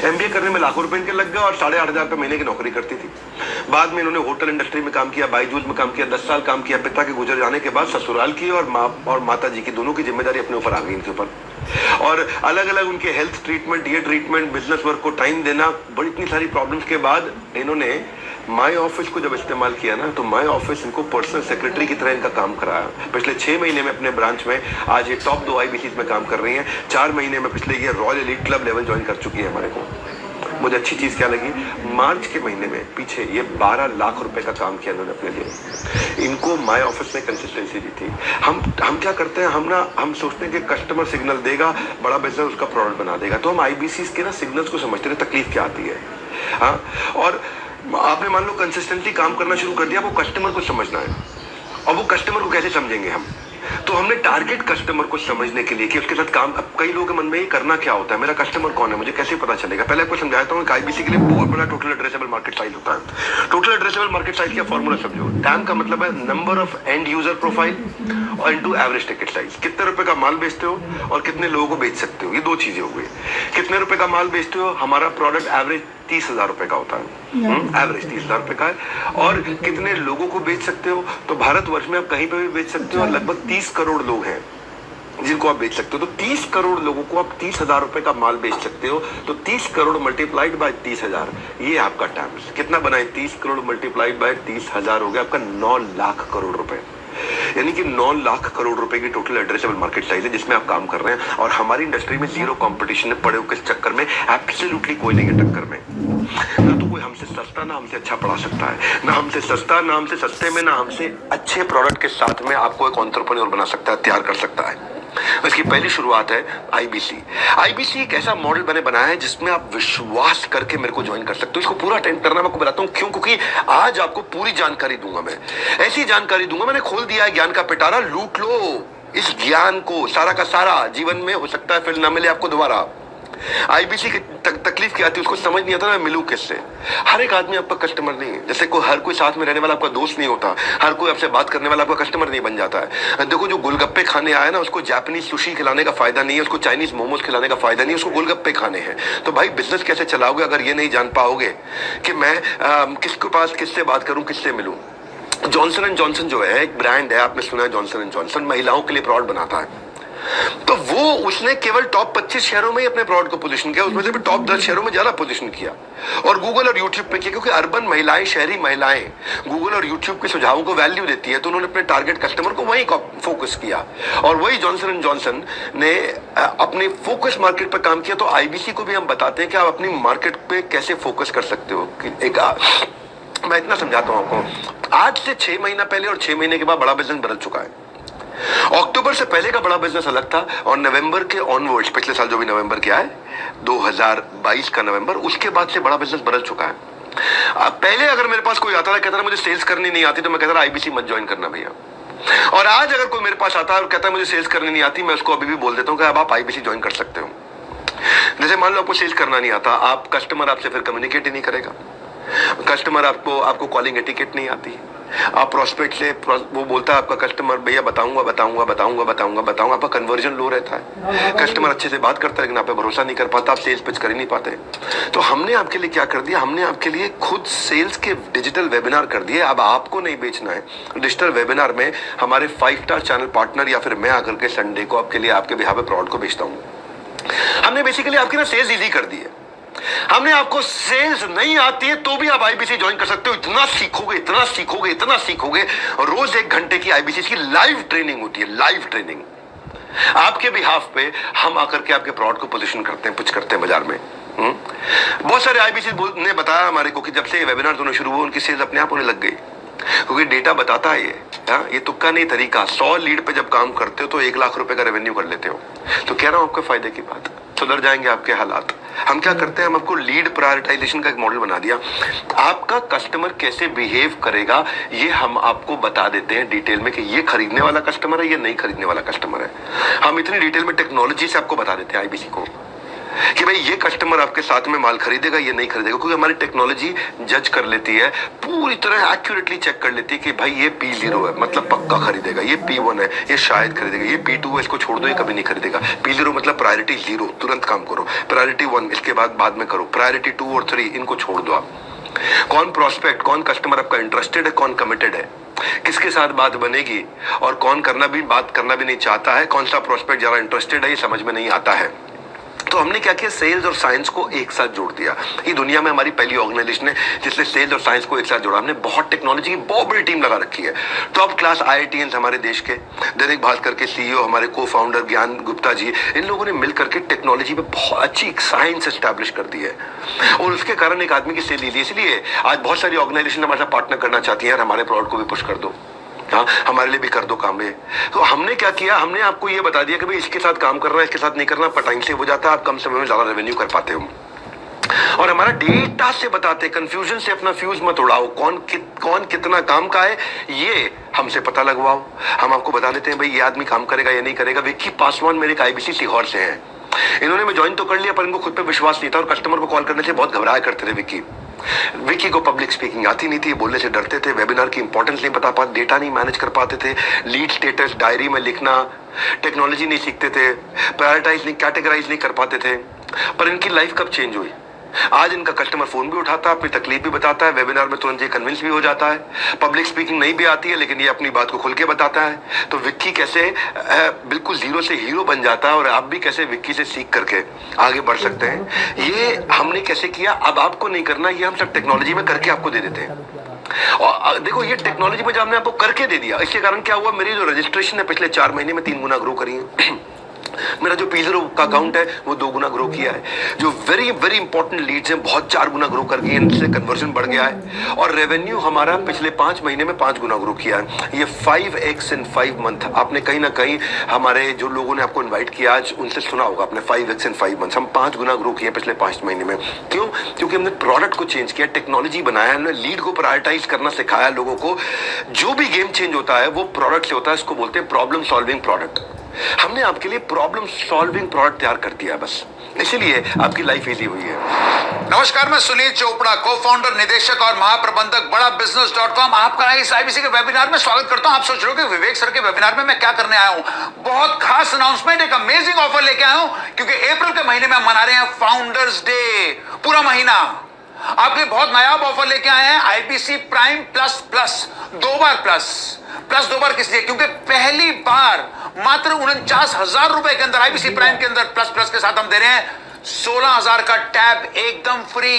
A: एमबीए करने में लाखों रुपए इनके लग गए और 8,500 रुपए महीने की नौकरी करती थी। बाद में इन्होंने होटल इंडस्ट्री में काम किया, बायजूस में काम किया, 10 साल काम किया। पिता के गुजर जाने के बाद ससुराल की और माँ और माता जी की दोनों की जिम्मेदारी अपने ऊपर आ गई इनके ऊपर, और अलग अलग उनके हेल्थ ट्रीटमेंट, ये ट्रीटमेंट, बिजनेस वर्क को टाइम देना, बड़ी इतनी सारी प्रॉब्लम्स के बाद इन्होंने माई ऑफिस को जब इस्तेमाल किया ना, तो माई ऑफिस इनको पर्सनल सेक्रेटरी की तरह इनका काम कराया। पिछले 6 महीने में अपने ब्रांच में आज ये टॉप 2 आईबीसी में काम कर रही हैं। 4 महीने में पिछले ये royal elite club level join कर चुकी है हमारे को। मुझे अच्छी चीज क्या लगी, मार्च के महीने में पीछे ये 12 लाख रुपए का काम किया इन्होंने अपने लिए। इनको माई ऑफिस में कंसिस्टेंसी दी थी। हम क्या करते हैं, हम सोचते हैं कि कस्टमर सिग्नल देगा, बड़ा बिजनेस उसका प्रोडक्ट बना देगा। तो हम आईबीसी के ना सिग्नल्स को समझते हैं, तकलीफ क्या आती है। हाँ, और आपने मान लो कंसिस्टेंटली काम करना शुरू कर दिया, वो कस्टमर को समझना है। और वो कस्टमर को कैसे समझेंगे हम, तो हमने टारगेट कस्टमर को समझने के लिए कि उसके साथ काम। अब कई लोगों के मन में ये करना क्या होता है, मेरा कस्टमर कौन है, मुझे कैसे पता चलेगा। पहले आपको समझाता हूँ, आईबीसी के लिए बहुत बड़ा टोटल एड्रेसेबल मार्केट साइज होता है। टोटल एड्रेसेबल मार्केट साइज का फॉर्मूला समझो। टैम का मतलब है number of and user profile और इनटू एवरेज टिकट साइज। कितने रुपए का माल बेचते हो और कितने लोगों को बेच सकते हो, ये 2 चीजें हो गई। कितने रुपए का माल बेचते हो, हमारा प्रोडक्ट एवरेज 30,000 रुपए का होता है, एवरेज 30,000 रुपए का है। और कितने लोगों को बेच सकते हो, तो भारतवर्ष में आप कहीं पे भी बेच सकते हो, और लगभग 30 करोड़ लोग हैं जिनको आप बेच सकते हो। तो 30 करोड़ लोगों को आप 30,000 रुपए का माल बेच सकते हो। तो 30 करोड़ मल्टीप्लाइड बाय 30,000, ये आपका टर्म्स कितना बनाए, 30 करोड़ मल्टीप्लाइड बाय 30,000 हो गया आपका 9 लाख करोड़ रुपए। यानी कि 9 लाख करोड़ रुपए की टोटल एड्रेसेबल मार्केट साइज है जिसमें आप काम कर रहे हैं। और हमारी इंडस्ट्री में जीरो कंपटीशन है, पड़े किस चक्कर में, एब्सोल्युटली कोई नहीं है टक्कर में। ना तो कोई हमसे सस्ता, ना हमसे अच्छा पढ़ा सकता है, ना हमसे सस्ता, ना हमसे सस्ते में, ना हमसे अच्छे प्रोडक्ट के साथ में आपको एक एंटरप्रेन्योर बना सकता है, तैयार कर सकता है। इसकी पहली शुरुआत है आईबीसी। आईबीसी एक ऐसा मॉडल मैंने बनाया है जिसमें आप विश्वास करके मेरे को ज्वाइन कर सकते हो। इसको पूरा अटेंड करना मैं आपको बताता हूँ क्यों, क्योंकि आज आपको पूरी जानकारी दूंगा। मैं ऐसी जानकारी दूंगा, मैंने खोल दिया है ज्ञान का पिटारा, लूट लो इस ज्ञान को, सारा का सारा। जीवन में हो सकता है फिर ना मिले आपको दोबारा। आईबीसी की तकलीफ क्या आती है, उसको समझ नहीं आता मैं मिलूं किससे। हर एक आदमी आपका कस्टमर नहीं है, जैसे हर कोई साथ में रहने वाला आपका दोस्त नहीं होता, हर कोई आपसे बात करने वाला आपका कस्टमर नहीं बन जाता है। देखो, जो गोलगप्पे खाने आया ना, उसको जापानीज सुशी खिलाने का फायदा नहीं है, उसको चाइनीज मोमोज खिलाने का फायदा नहीं है, उसको गोलगप्पे खाने हैं। तो भाई बिजनेस कैसे चलाओगे अगर ये नहीं जान पाओगे कि मैं किसके पास किससे बात करूं, किससे मिलूं। जॉनसन एंड जॉनसन जो है एक ब्रांड है, आपने सुना है जॉनसन एंड जॉनसन, महिलाओं के लिए प्रोडक्ट बनाता है। तो वो उसने केवल टॉप 25 शहरों में ही अपने प्रोडक्ट को पोजीशन किया, उसमें से भी टॉप 10 शहरों में ज्यादा पोजीशन किया, और गूगल और यूट्यूब पे किया, क्योंकि अर्बन महिलाएं, शहरी महिलाएं गूगल और यूट्यूब के सुझावों को वैल्यू देती है, तो उन्होंने अपने टारगेट कस्टमर को वहीं फोकस किया, और वही जॉनसन एंड जॉनसन ने अपने फोकस मार्केट पर काम किया। तो आईबीसी को भी हम बताते हैं कि आप अपनी मार्केट पे कैसे फोकस कर सकते हो। मैं इतना समझाता हूं आपको, आज से 6 महीना पहले और 6 महीने के बाद बड़ा बिजनेस बदल चुका है। अक्टूबर से पहले का बड़ा बिजनेस अलग था, और नवंबर के ऑनवर्ड्स, पिछले साल जो भी नवंबर किया है 2022 का नवंबर, उसके बाद से बड़ा बिजनेस बदल चुका है। पहले अगर मेरे पास कोई आता था, कहता था मुझे सेल्स करनी नहीं आती, तो मैं कहता था आईबीसी मत ज्वाइन करना भैया। और आज अगर कोई मेरे पास आता है और कहता है मुझे सेल्स करनी नहीं आती, मैं उसको अभी भी बोल देता हूं कि अब आप आईबीसी ज्वाइन कर सकते हो। जैसे मान लो आपको सेल्स करना नहीं आता, आप कस्टमर आपसे फिर कम्युनिकेट ही नहीं करेगा, कस्टमर आपको कॉलिंग एटिकेट नहीं आती, आप प्रोस्पेक्ट से वो बोलता है आपका कस्टमर भैया बताऊंगा बताऊंगा बताऊंगा बताऊंगा बताऊंगा, आपका कन्वर्जन लो रहता है, कस्टमर अच्छे से बात करता है लेकिन आप पे भरोसा नहीं कर पाता, आप सेल्स पिच कर ही नहीं पाते। तो हमने आपके लिए क्या कर दिया, हमने आपके लिए खुद सेल्स के डिजिटल वेबिनार कर दिए। अब आपको नहीं बेचना है, डिजिटल वेबिनार में हमारे 5 स्टार चैनल पार्टनर या फिर मैं आकर के संडे को आपके लिए आपके बिहाफ पे प्रोडक्ट को बेचता हूँ। हमने बेसिकली आपकी ना सेल्स इजी कर दी है। हमने आपको सेल्स नहीं आती है तो भी आप आईबीसी ज्वाइन कर सकते हो। इतना सीखोगे, इतना सीखोगे, इतना सीखोगे। रोज 1 घंटे की आईबीसी की लाइव ट्रेनिंग होती है, लाइव ट्रेनिंग आपके बिहाफ पे। हम आकर के आपके प्रोडक्ट को पोजीशन करते हैं, पिच करते हैं बाजार में। बहुत सारे आईबीसी ने बताया हमारे को कि जब से वेबिनार होना शुरू हुआ उनकी सेल्स अपने आप होने लग गई, क्योंकि डेटा बताता है ये तुक्का नहीं तरीका। 100 लीड पे जब काम करते हो तो 1 लाख रुपए का रेवेन्यू कर लेते हो। तो कह रहा हूं आपके फायदे की बात, सुधर जाएंगे आपके हालात। हम क्या करते हैं, हम आपको लीड प्रायोरिटाइजेशन का एक मॉडल बना दिया। आपका कस्टमर कैसे बिहेव करेगा ये हम आपको बता देते हैं डिटेल में, कि ये खरीदने वाला कस्टमर है, ये नहीं खरीदने वाला कस्टमर है। हम इतनी डिटेल में टेक्नोलॉजी से आपको बता देते हैं आईबीसी को कि भाई ये कस्टमर आपके साथ में माल खरीदेगा, ये नहीं खरीदेगा, क्योंकि हमारी टेक्नोलॉजी जज कर लेती है, पूरी तरह एक्यूरेटली चेक कर लेती है कि भाई ये P0 है मतलब पक्का खरीदेगा, ये P1 है ये शायद खरीदेगा, ये P2 है इसको छोड़ दो ये कभी नहीं खरीदेगा। P0 मतलब प्रायोरिटी 0, तुरंत काम करो, प्रायोरिटी 1 इसके बाद में करो, प्रायोरिटी 2 और 3 इनको छोड़ दो आप। कौन प्रोस्पेक्ट, कौन कस्टमर आपका इंटरेस्टेड है, कौन कमिटेड है, किसके साथ बात बनेगी, और कौन बात करना भी नहीं चाहता है, कौन सा प्रोस्पेक्ट ज्यादा इंटरेस्टेड है, ये समझ में नहीं आता है। तो हमने क्या किया, सेल्स और साइंस को एक साथ जोड़ दिया। ये दुनिया में हमारी पहली ऑर्गेनाइजेशन है जिसने सेल्स और साइंस को एक साथ जोड़ा। हमने बहुत टेक्नोलॉजी की बहुत बड़ी टीम लगा रखी है, टॉप क्लास IITians हमारे देश के, दैनिक भास्कर के CEO हमारे को फाउंडर ज्ञान गुप्ता जी, इन लोगों ने मिलकर के टेक्नोलॉजी पे बहुत अच्छी साइंस एस्टैब्लिश कर दी है, और उसके कारण एक आदमी की सेल ली। इसलिए आज बहुत सारी ऑर्गेनाइजेशन हमारे साथ पार्टनर करना चाहती है, यार हमारे प्रोडक्ट को भी पुश कर दो, हाँ हमारे लिए भी कर दो काम ये। तो हमने क्या किया, हमने आपको ये बता दिया कि भाई इसके साथ काम करना है, इसके साथ नहीं करना, पर टाइम से हो जाता है, आप कम समय में ज्यादा रेवेन्यू कर पाते हो। और हमारा डेटा से बताते, कंफ्यूजन से अपना फ्यूज मत उड़ाओ, कौन कितना काम का है ये हमसे पता लगवाओ। हम आपको बता देते हैं भाई ये आदमी काम करेगा या नहीं करेगा। विक्की पासवान मेरे आईबीसी सीहोर से हैं, इन्होंने मैं ज्वाइन तो कर लिया पर इनको खुद पे विश्वास नहीं था, और कस्टमर को कॉल करने से बहुत घबराया करते थे। विक्की को पब्लिक स्पीकिंग आती नहीं थी, बोलने से डरते थे, वेबिनार की इंपॉर्टेंस नहीं बता पाते, डेटा नहीं मैनेज कर पाते थे, लीड स्टेटस डायरी में लिखना, टेक्नोलॉजी नहीं सीखते थे, प्रायोरिटाइज नहीं, कैटेगराइज नहीं कर पाते थे। पर इनकी लाइफ कब चेंज हुई, आज इनका कस्टमर फोन भी उठाता है, अपनी तकलीफ भी बताता है, वेबिनार में तुरंत ये कन्विंस भी हो जाता है। पब्लिक स्पीकिंग नहीं भी आती है लेकिन ये अपनी बात को खुल के बताता है। तो विक्की कैसे बिल्कुल 0 से हीरो बन जाता है, और आप भी कैसे विक्की से सीख करके आगे बढ़ सकते हैं, ये हमने कैसे किया। अब आपको नहीं करना, ये हम सब टेक्नोलॉजी में करके आपको दे देते हैं। और देखो ये टेक्नोलॉजी में जब हमने आपको करके दे दिया, इसके कारण क्या हुआ, मेरी जो रजिस्ट्रेशन है पिछले 4 महीने में 3 गुना ग्रो करी है। मेरा जो P0 का अकाउंट है वो 2 गुना ग्रो किया है। जो वेरी वेरी इंपॉर्टेंट लीड्स हैं बहुत 4 गुना ग्रो कर गई है, इनसे कन्वर्जन बढ़ गया है, और रेवेन्यू हमारा पिछले 5 महीने में 5 गुना ग्रो किया है। ये 5x in 5 मंथ। आपने कहीं ना कहीं हमारे जो लोगों ने आपको इन्वाइट किया आज उनसे सुना होगा आपने, 5x in 5 मंथ। हम 5 गुना ग्रो किए पिछले 5 महीने में। क्यों? क्योंकि हमने प्रोडक्ट को चेंज किया, टेक्नोलॉजी बनाया, हमने लीड को प्रायोरिटाइज करना सिखाया लोगों को। जो भी गेम चेंज होता है वो प्रोडक्ट से होता है, इसको बोलते हैं प्रॉब्लम सॉल्विंग प्रोडक्ट। हमने आपके लिए प्रॉब्लम सॉल्विंग प्रोडक्ट तैयार कर दिया, बस इसीलिए आपकी लाइफ इजी हुई है।
C: नमस्कार, मैं सुनील चोपड़ा, को-फाउंडर, निदेशक और महाप्रबंधक बड़ा बिजनेस.com आपका इस आईबीसी के वेबिनार में स्वागत करता हूं। आप सोच रहे हो कि विवेक सर के वेबिनार में मैं क्या करने आया हूं? बहुत खास अनाउंसमेंट, एक अमेजिंग ऑफर लेके आया हूं, क्योंकि अप्रैल के महीने में हम मना रहे हैं फाउंडर्स डे। पूरा महीना आपके बहुत नायाब ऑफर लेके आए हैं। आईबीसी प्राइम प्लस प्लस 2 बार प्लस 2 बार किस लिए? क्योंकि पहली बार मात्र 49,000 रुपए के अंदर आईबीसी प्राइम के अंदर प्लस प्लस के साथ हम दे रहे हैं 16,000 का टैब एकदम फ्री,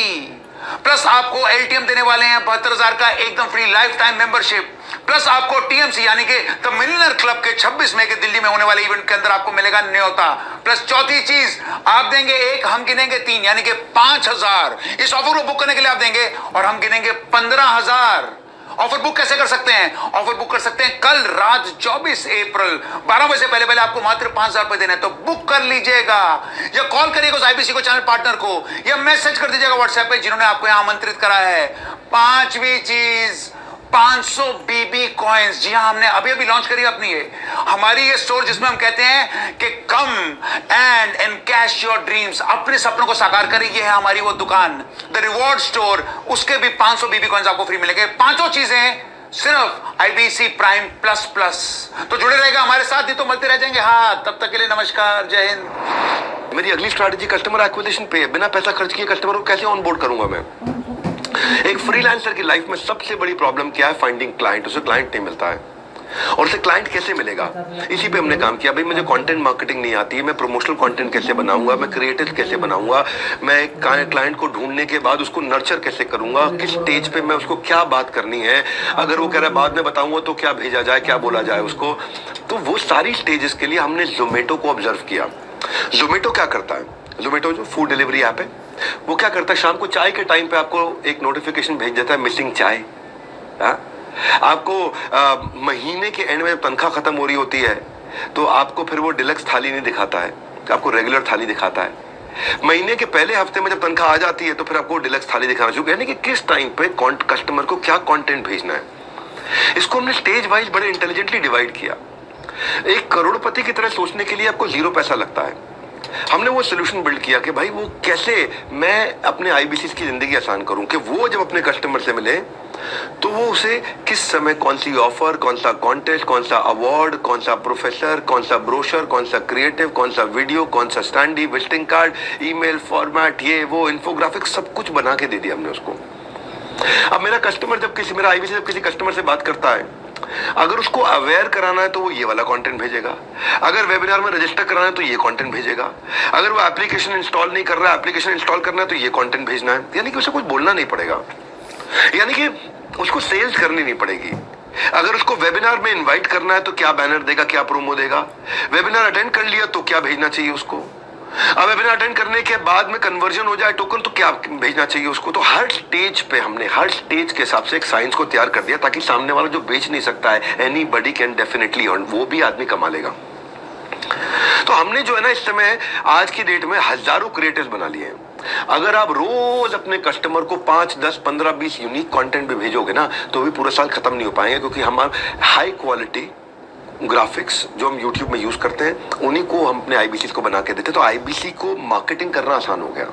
C: प्लस आपको एलटीएम देने वाले हैं 72,000 का एकदम free life time membership, plus आपको टीएमसी यानी कि द मिलियनर क्लब के 26 मई के दिल्ली में होने वाले इवेंट के अंदर आपको मिलेगा न्योता, प्लस चौथी चीज आप देंगे एक, हम गिनेंगे 3 यानी कि 5,000 इस ऑफर को बुक करने के लिए आप देंगे और हम गिनेंगे 15,000। ऑफर बुक कैसे कर सकते हैं? ऑफर बुक कर सकते हैं कल रात 24 अप्रैल 12 बजे से पहले पहले आपको मात्र 5,000 रुपए देने हैं, तो बुक कर लीजिएगा या कॉल करिएगा उस आईबीसी को चैनल पार्टनर को या मैसेज कर दीजिएगा व्हाट्सएप पे जिन्होंने आपको यहां आमंत्रित करा है। पांचवी चीज 500 बीबी कॉइन्स, जी हां हमने अभी अभी लॉन्च करी अपनी हमारी ये स्टोर जिसमें हम कहते हैं कि come and cash your dreams, अपने सपनों को साकार करें, ये है हमारी वो दुकान द रिवॉर्ड स्टोर, उसके भी 500 बीबी कॉइन्स आपको फ्री मिलेंगे। पांचों चीजें सिर्फ आईबीसी प्राइम प्लस प्लस, तो जुड़े रहेगा हमारे साथ, नहीं तो मिलते रह जाएंगे। हाँ, तब तक के लिए नमस्कार, जय हिंद।
A: मेरी अगली स्ट्रैटेजी कस्टमर एक्विजिशन पे है। बिना पैसा खर्च किए कस्टमर को कैसे ऑनबोर्ड करूंगा मैं? एक फ्रीलांसर की लाइफ में सबसे बड़ी प्रॉब्लम क्या है? Finding client. उसे क्लाइंट नहीं मिलता है और उसे क्लाइंट कैसे मिलेगा, इसी पे हमने काम किया। भाई मुझे कंटेंट मार्केटिंग नहीं आती है, मैं प्रमोशनल कंटेंट कैसे बनाऊंगा, मैं क्रिएटिव कैसे बनाऊंगा, मैं क्लाइंट को ढूंढने के बाद उसको नर्चर कैसे करूंगा, किस स्टेज पे मैं उसको क्या बात करनी है, अगर वो कह रहा है बाद में बताऊंगा तो क्या भेजा जाए, क्या बोला जाए उसको। तो वो सारी स्टेजेस के लिए हमने जोमेटो को ऑब्जर्व किया। जोमेटो क्या करता है? जोमेटो जो फूड डिलीवरी ऐप है, वो क्या करता है, शाम को चाय के टाइम पे आपको एक नोटिफिकेशन भेज देता है, मिसिंग चाय। आपको महीने के एंड में तनख्वाह खत्म हो रही होती है तो आपको फिर वो डिलक्स थाली नहीं दिखाता है, आपको रेगुलर थाली दिखाता है। महीने के पहले हफ्ते में जब तनख्वाह आ जाती है तो फिर आपको डिलक्स थाली दिखाना शुरू, यानी कि किस टाइम पे कस्टमर को क्या कंटेंट भेजना है। इसको हमने स्टेज वाइज बड़े इंटेलिजेंटली डिवाइड किया। एक करोड़पति की तरह सोचने के लिए आपको 0 पैसा लगता है। हमने वो सोल्यूशन बिल्ड किया कि भाई वो कैसे मैं अपने आईबीसी की जिंदगी आसान करूं, कि वो जब अपने कस्टमर से मिले तो वो उसे किस समय कौन सी ऑफर, कौन सा कॉन्टेस्ट, कौन सा अवार्ड, कौन सा प्रोफेसर, कौन सा ब्रोशर, कौन सा क्रिएटिव, कौन सा वीडियो, कौन सा standee, visiting card, email format, ये वो इन्फोग्राफिक सब कुछ बना के दे दिया हमने उसको। अब मेरा कस्टमर जब मेरा आईबीसी जब किसी कस्टमर से बात करता है, अगर उसको अवेयर कराना है तो वो ये वाला कंटेंट भेजेगा, अगर वेबिनार में रजिस्टर कराना है तो ये कंटेंट भेजेगा, अगर वो एप्लीकेशन इंस्टॉल नहीं कर रहा है, एप्लीकेशन इंस्टॉल करना है तो ये कंटेंट भेजना है। यानी कि उसे कुछ बोलना नहीं पड़ेगा, यानी कि उसको सेल्स करनी नहीं पड़ेगी। अगर उसको वेबिनार में इनवाइट करना है तो क्या बैनर देगा, क्या प्रोमो देगा, वेबिनार अटेंड कर लिया तो क्या भेजना चाहिए उसको, अब वेबिनार अटेंड करने के बाद में कन्वर्जन हो जाए टोकन तो क्या भेजना चाहिए उसको। तो हर स्टेज पे हमने हर स्टेज के हिसाब से एक साइंस को तैयार कर दिया ताकि सामने वाला जो बेच नहीं सकता है, एनीबॉडी कैन डेफिनेटली अर्न, वो भी आदमी कमा लेगा। तो हमने जो है ना इस समय आज की डेट में हजारों क्रिएटर्स बना लिए हैं। अगर आप रोज अपने कस्टमर को 5, 10, 15, 20 यूनिक कंटेंट भी भेजोगे ना तो भी पूरा साल खत्म नहीं हो पाएंगे, क्योंकि हमारा हाई क्वालिटी ग्राफिक्स जो हम YouTube में यूज करते हैं उन्हीं को हम अपने आईबीसी को बना के देते, तो आईबीसी को मार्केटिंग करना आसान हो गया।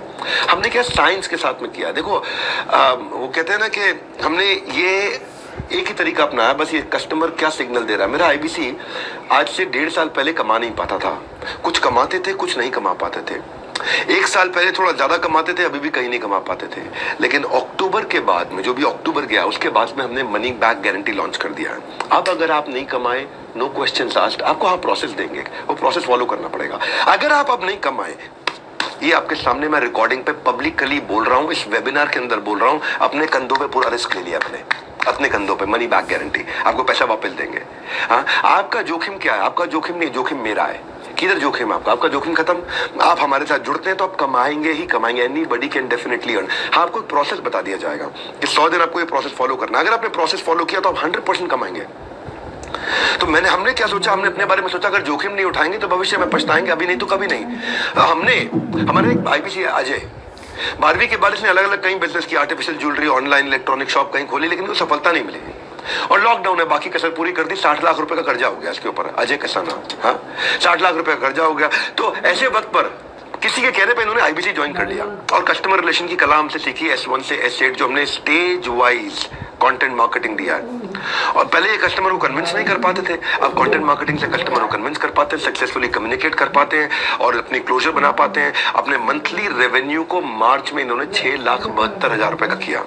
A: हमने क्या साइंस के साथ में किया। देखो वो कहते हैं ना कि हमने ये एक ही तरीका अपनाया, बस ये कस्टमर क्या सिग्नल दे रहा है। मेरा आईबीसी आज से 1.5 साल पहले कमा नहीं पाता था, कुछ कमाते थे कुछ नहीं कमा पाते थे। 1 साल पहले थोड़ा ज्यादा कमाते थे, अभी भी कहीं नहीं कमा पाते थे। लेकिन अक्टूबर के बाद में, जो भी अक्टूबर गया उसके बाद में हमने मनी बैक गारंटी लॉन्च कर दिया है। अब अगर आप नहीं कमाए, नो क्वेश्चंस आस्क्ड, आपको हाँ प्रोसेस देंगे, वो प्रोसेस फॉलो करना पड़ेगा। अगर आप अब नहीं कमाए, ये आपके सामने मैं रिकॉर्डिंग पे पब्लिकली बोल रहा हूँ, इस वेबिनार के अंदर बोल रहा हूँ, अपने कंधों पे पूरा रिस्क ले लिया अपने कंधों पे, मनी बैक गारंटी, आपको पैसा वापस देंगे। हाँ, आपका जोखिम क्या है? आपका जोखिम नहीं, जोखिम मेरा है। किधर जोखिम है आपका जोखिम खत्म। आप हमारे साथ जुड़ते हैं तो आप कमाएंगे ही कमाएंगे, एनीबॉडी कैन डेफिनेटली अर्न। हाँ, आपको एक प्रोसेस बता दिया जाएगा कि 100 दिन आपको ये प्रोसेस फॉलो करना है। अगर आपने प्रोसेस फॉलो किया तो आप 100% कमाएंगे। तो हमने क्या सोचा, हमने अपने बारे में सोचा अगर जोखिम नहीं उठाएंगे तो भविष्य में पछताएंगे, अभी नहीं तो कभी नहीं। हमारे एक आईबीसी अजय 12वीं के बाद इसने अलग अलग कई बिजनेस की, artificial jewellery, online electronic shop कहीं खोली, लेकिन उसको सफलता नहीं मिली और लॉकडाउन है, बाकी कसर पूरी कर दी। 60 लाख रुपए का कर्जा हो गया इसके ऊपर, अजय कसाना। हाँ, 60 लाख रुपए का कर्जा हो गया। तो ऐसे वक्त पर किसी के कहने पे इन्होंने आईबीसी ज्वाइन कर लिया और कस्टमर रिलेशन की कला हमसे सीखी, S1 से S8, जो हमने स्टेज वाइज कंटेंट मार्केटिंग दिया है। और पहले ये कस्टमर को कन्विंस नहीं कर पाते थे, अब कंटेंट मार्केटिंग से कस्टमर को कन्विंस कर पाते हैं, सक्सेसफुली कम्युनिकेट कर पाते हैं और अपनी क्लोजर बना पाते हैं। अपने मंथली रेवेन्यू को मार्च में इन्होंने 6,72,000 रुपए का किया।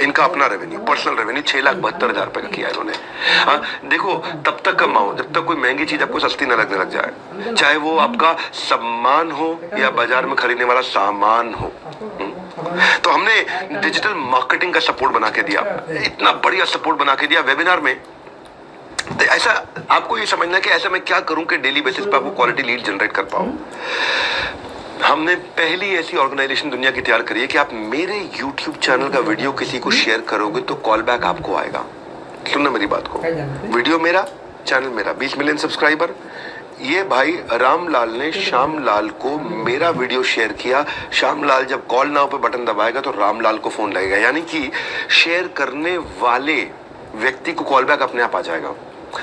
A: इनका अपना रेवेन्यू, पर्सनल रेवेन्यू 6,72,000 रुपए का किया इन्होंने। हाँ, देखो तब तक कमाओ जब तक कोई महंगी चीज आपको सस्ती ना लगने लग जाए, चाहे वो आपका सम्मान हो या बाजार में खरीदने वाला सामान हो। तो हमने डिजिटल मार्केटिंग का सपोर्ट बना के दिया, इतना बढ़िया सपोर्ट बना के दिया वेबिनार में। तो ऐसा आपको ये समझना है कि ऐसा मैं क्या करूं कि डेली बेसिस पे आपको क्वालिटी लीड जनरेट कर पाऊं। हमने पहली ऐसी ऑर्गेनाइजेशन दुनिया की तैयार करी है कि आप मेरे YouTube चैनल का वीडियो किसी को शेयर करोगे तो कॉल बैक आपको आएगा। सुनना मेरी बात को, वीडियो मेरा, चैनल मेरा, 20 मिलियन सब्सक्राइबर। ये भाई रामलाल ने श्यामलाल को मेरा वीडियो शेयर किया। श्यामलाल जब कॉल नाउ पे बटन दबाएगा तो रामलाल को फोन लगेगा, यानी कि शेयर करने वाले व्यक्ति को कॉल बैक अपने आप आ जाएगा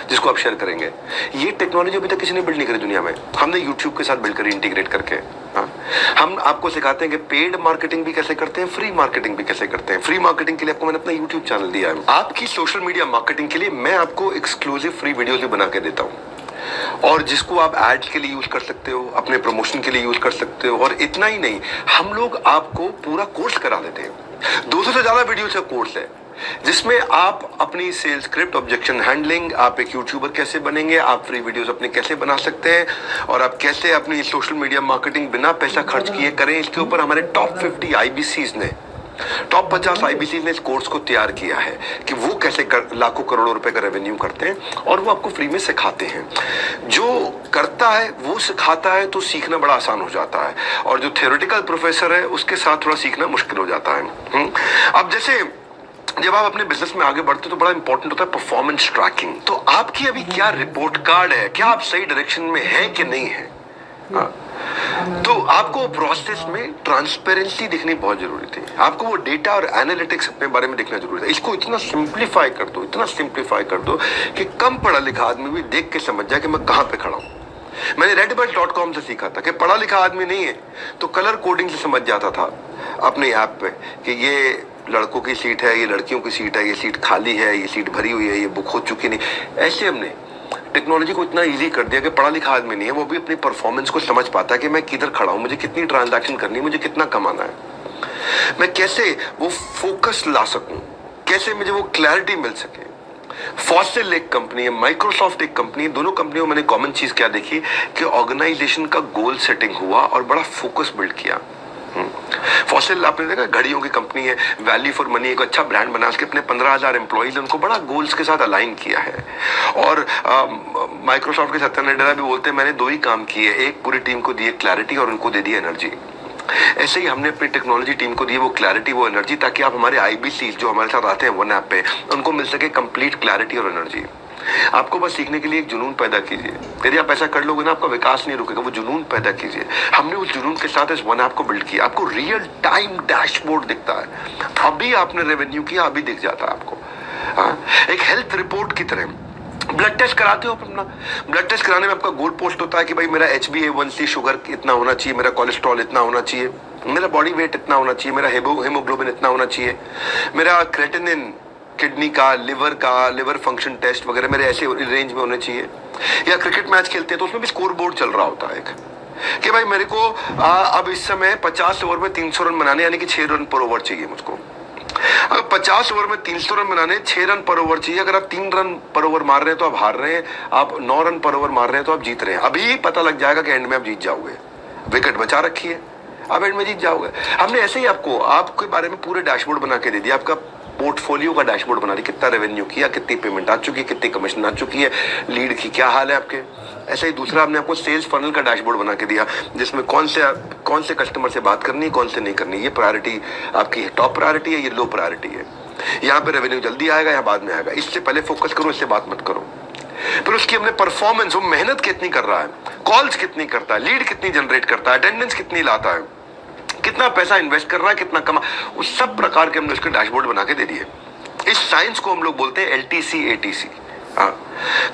A: जिसको आप शेयर करेंगे। ये टेक्नोलॉजी अभी तक किसी ने बिल्ड नहीं करी दुनिया में, हमने YouTube के साथ बिल्ड करी, इंटीग्रेट करके। हाँ, हम आपको सिखाते हैं कि पेड मार्केटिंग भी कैसे करते हैं, फ्री मार्केटिंग भी कैसे करते हैं। फ्री मार्केटिंग के लिए आपको मैंने अपना YouTube चैनल दिया है। आपकी सोशल मीडिया मार्केटिंग के लिए मैं आपको एक्सक्लूसिव फ्री वीडियोज भी बना के देता हूँ, और जिसको आप एड्स के लिए यूज कर सकते हो, अपने प्रमोशन के लिए यूज कर सकते हो। और इतना ही नहीं, हम लोग आपको पूरा कोर्स करा देते हैं। 200 से ज्यादा वीडियो का कोर्स है जिसमें आप अपनी सेल्स स्क्रिप्ट, ऑब्जेक्शन हैंडलिंग, आप एक यूट्यूबर कैसे बनेंगे, आप फ्री वीडियोस अपने कैसे बना सकते हैं, और आप कैसे अपनी सोशल मीडिया मार्केटिंग बिना पैसा खर्च किए करें। इसके ऊपर हमारे टॉप 50 IBCs ने, टॉप 50 IBCs ने इस कोर्स को तैयार किया है कि वो कैसे लाखों करोड़ों रुपए का रेवेन्यू करते हैं, और वो आपको फ्री में सिखाते हैं। जो करता है वो सिखाता है तो सीखना बड़ा आसान हो जाता है, और जो थ्योरेटिकल प्रोफेसर है उसके साथ थोड़ा सीखना मुश्किल हो जाता है। अब जैसे जब आप अपने बिजनेस में आगे बढ़ते हो तो बड़ा इंपॉर्टेंट होता है परफॉर्मेंस ट्रैकिंग। तो आपकी अभी क्या रिपोर्ट कार्ड है, क्या आप सही डायरेक्शन में हैं कि नहीं है। तो आपको प्रोसेस में ट्रांसपेरेंसी दिखनी बहुत जरूरी थी। आपको वो डेटा और एनालिटिक्स अपने बारे में देखना जरूरी था। इसको इतना सिंप्लीफाई कर दो, इतना सिंप्लीफाई कर दो कि कम पढ़ा लिखा आदमी भी देख के समझ जाए कि मैं कहां पे खड़ा हूं। मैंने redbus.com से सीखा था कि पढ़ा लिखा आदमी नहीं है तो कलर कोडिंग से समझ जाता था अपने ऐप पे कि ये लड़कों की सीट है, ये लड़कियों की सीट है, ये सीट खाली है, ये सीट भरी हुई है, ये बुक हो चुकी नहीं। ऐसे हमने टेक्नोलॉजी को इतना इजी कर दिया कि पढ़ा लिखा आदमी नहीं है वो भी अपनी परफॉर्मेंस को समझ पाता है कि मैं किधर खड़ा हूं, मुझे कितनी ट्रांजैक्शन करनी है, मुझे कितना कमाना है, मैं कैसे वो फोकस ला सकूं, कैसे मुझे वो क्लैरिटी मिल सके। फॉसिल एक कंपनी है, माइक्रोसॉफ्ट एक कंपनी है, दोनों कंपनियों में मैंने कॉमन चीज क्या देखी कि ऑर्गेनाइजेशन का गोल सेटिंग हुआ और बड़ा फोकस बिल्ड किया। फॉसिल आपने देखा घड़ियों की कंपनी है, वैल्यू फॉर मनी एक अच्छा ब्रांड बना, उसके अपने 15,000 एम्प्लॉइज, उनको बड़ा गोल्स के साथ अलाइन किया है। और माइक्रोसॉफ्ट के सत्या नाडेला भी बोलते हैं मैंने 2 ही काम किए, एक पूरी टीम को दिए क्लैरिटी और उनको दे दी एनर्जी। ऐसे ही हमने अपनी टेक्नोलॉजी टीम को दी वो क्लैरिटी, वो एनर्जी, ताकि आप हमारे IBC जो हमारे साथ आते हैं वन ऐप पे, उनको मिल सके कंप्लीट क्लैरिटी और एनर्जी। आपको बस सीखने के लिए एक जुनून पैदा कीजिए। यदि आप ऐसा कर लोगे ना आपका विकास नहीं रुकेगा, वो जुनून पैदा कीजिए। हमने उस जुनून के साथ इस वन ऐप को बिल्ड किया। आपको रियल टाइम डैशबोर्ड दिखता है, अभी आपने रेवेन्यू किया अभी दिख जाता है आपको। एक हेल्थ रिपोर्ट की तरह ब्लड टेस्ट कराते हो अपना, ब्लड टेस्ट कराने में आपका गोल पोस्ट होता है कि भाई मेरा HbA1c शुगर इतना होना चाहिए, मेरा कोलेस्ट्रॉल इतना होना चाहिए, मेरा बॉडी वेट इतना होना चाहिए, मेरा हेमोग्लोबिन इतना होना चाहिए, मेरा क्रेटिनिन किडनी का, लिवर फंक्शन टेस्ट वगैरह मेरे ऐसे रेंज में होने चाहिए। या क्रिकेट मैच खेलते हैं तो उसमें भी स्कोर बोर्ड चल रहा होता है कि भाई मेरे को अब इस समय 50 ओवर में 300 रन बनाने, यानी कि 6 रन पर ओवर चाहिए मुझको। अगर 50 ओवर में 300 रन बनाने 6 रन पर ओवर चाहिए। अगर आप 3 रन पर ओवर मार रहे हैं तो आप हार रहे हैं, आप 9 रन पर ओवर मार रहे हैं तो आप जीत रहे हैं। अभी पता लग जाएगा कि एंड में आप जीत जाओगे, विकेट बचा रखी है, आप एंड में जीत जाओगे। हमने ऐसे ही आपको आपके बारे में पूरे डैशबोर्ड बना के दे दिया, आपका पोर्टफोलियो का डैशबोर्ड बना दी, कितना रेवेन्यू किया, कितनी पेमेंट आ चुकी है, कितनी कमीशन आ चुकी है, लीड की क्या हाल है आपके। ऐसे ही दूसरा हमने आपको सेल्स फनल का डैशबोर्ड बना के दिया, जिसमें कौन से कस्टमर से बात करनी है, कौन से नहीं करनी, ये प्रायोरिटी आपकी टॉप प्रायोरिटी है, ये लो प्रायोरिटी है, यहाँ पे रेवेन्यू जल्दी आएगा या बाद में आएगा, इससे पहले फोकस करो, इससे बात मत करो। फिर उसकी हमने परफॉर्मेंस, वो मेहनत कितनी कर रहा है, कॉल्स कितनी करता है, लीड कितनी जनरेट करता है, अटेंडेंस कितनी लाता है, कितना पैसा इन्वेस्ट कर रहा है, कितना कमा, उस सब प्रकार के हमने उसके डैशबोर्ड बना के दे दिए। इस साइंस को हम लोग बोलते हैं LTC ATC। हाँ,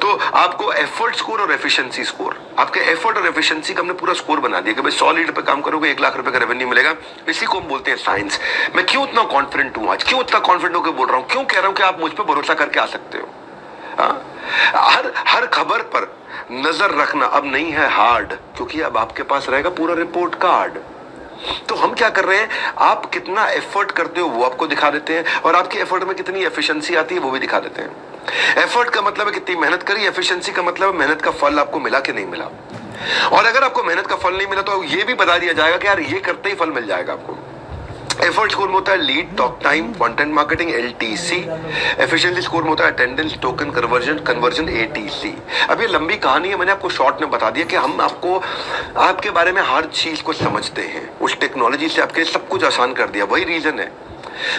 A: तो आपको एफर्ट स्कोर और एफिशिएंसी स्कोर, आपके एफर्ट और एफिशिएंसी का हमने पूरा स्कोर बना दिया कि भाई 100 लीड पे काम करोगे 1 लाख रुपए का रेवेन्यू मिलेगा। इसी को हम बोलते हैं साइंस। मैं क्यों इतना कॉन्फिडेंट हूं आज, क्यों इतना कॉन्फिडेंट होकर बोल रहा हूं, क्यों कह रहा हूं कि आप मुझ पर भरोसा करके आ सकते हो। हर खबर पर नजर रखना अब नहीं है हार्ड, क्योंकि अब आपके पास रहेगा पूरा रिपोर्ट कार्ड। तो हम क्या कर रहे हैं, आप कितना एफर्ट करते हो वो आपको दिखा देते हैं, और आपके एफर्ट में कितनी एफिशिएंसी आती है वो भी दिखा देते हैं। एफर्ट का मतलब है कितनी मेहनत करी, एफिशिएंसी का मतलब है मेहनत का फल आपको मिला कि नहीं मिला। और अगर आपको मेहनत का फल नहीं मिला तो ये भी बता दिया जाएगा कि यार ये करते ही फल मिल जाएगा आपको। एफर्ट स्कोर में होता है lead, talk time, content marketing LTC। Efficiency score में होता है अटेंडेंस, टोकन कन्वर्जन ATC। अब ये लंबी कहानी है, मैंने आपको शॉर्ट में बता दिया कि हम आपको आपके बारे में हर चीज को समझते हैं, उस टेक्नोलॉजी से आपके सब कुछ आसान कर दिया। वही रीजन है,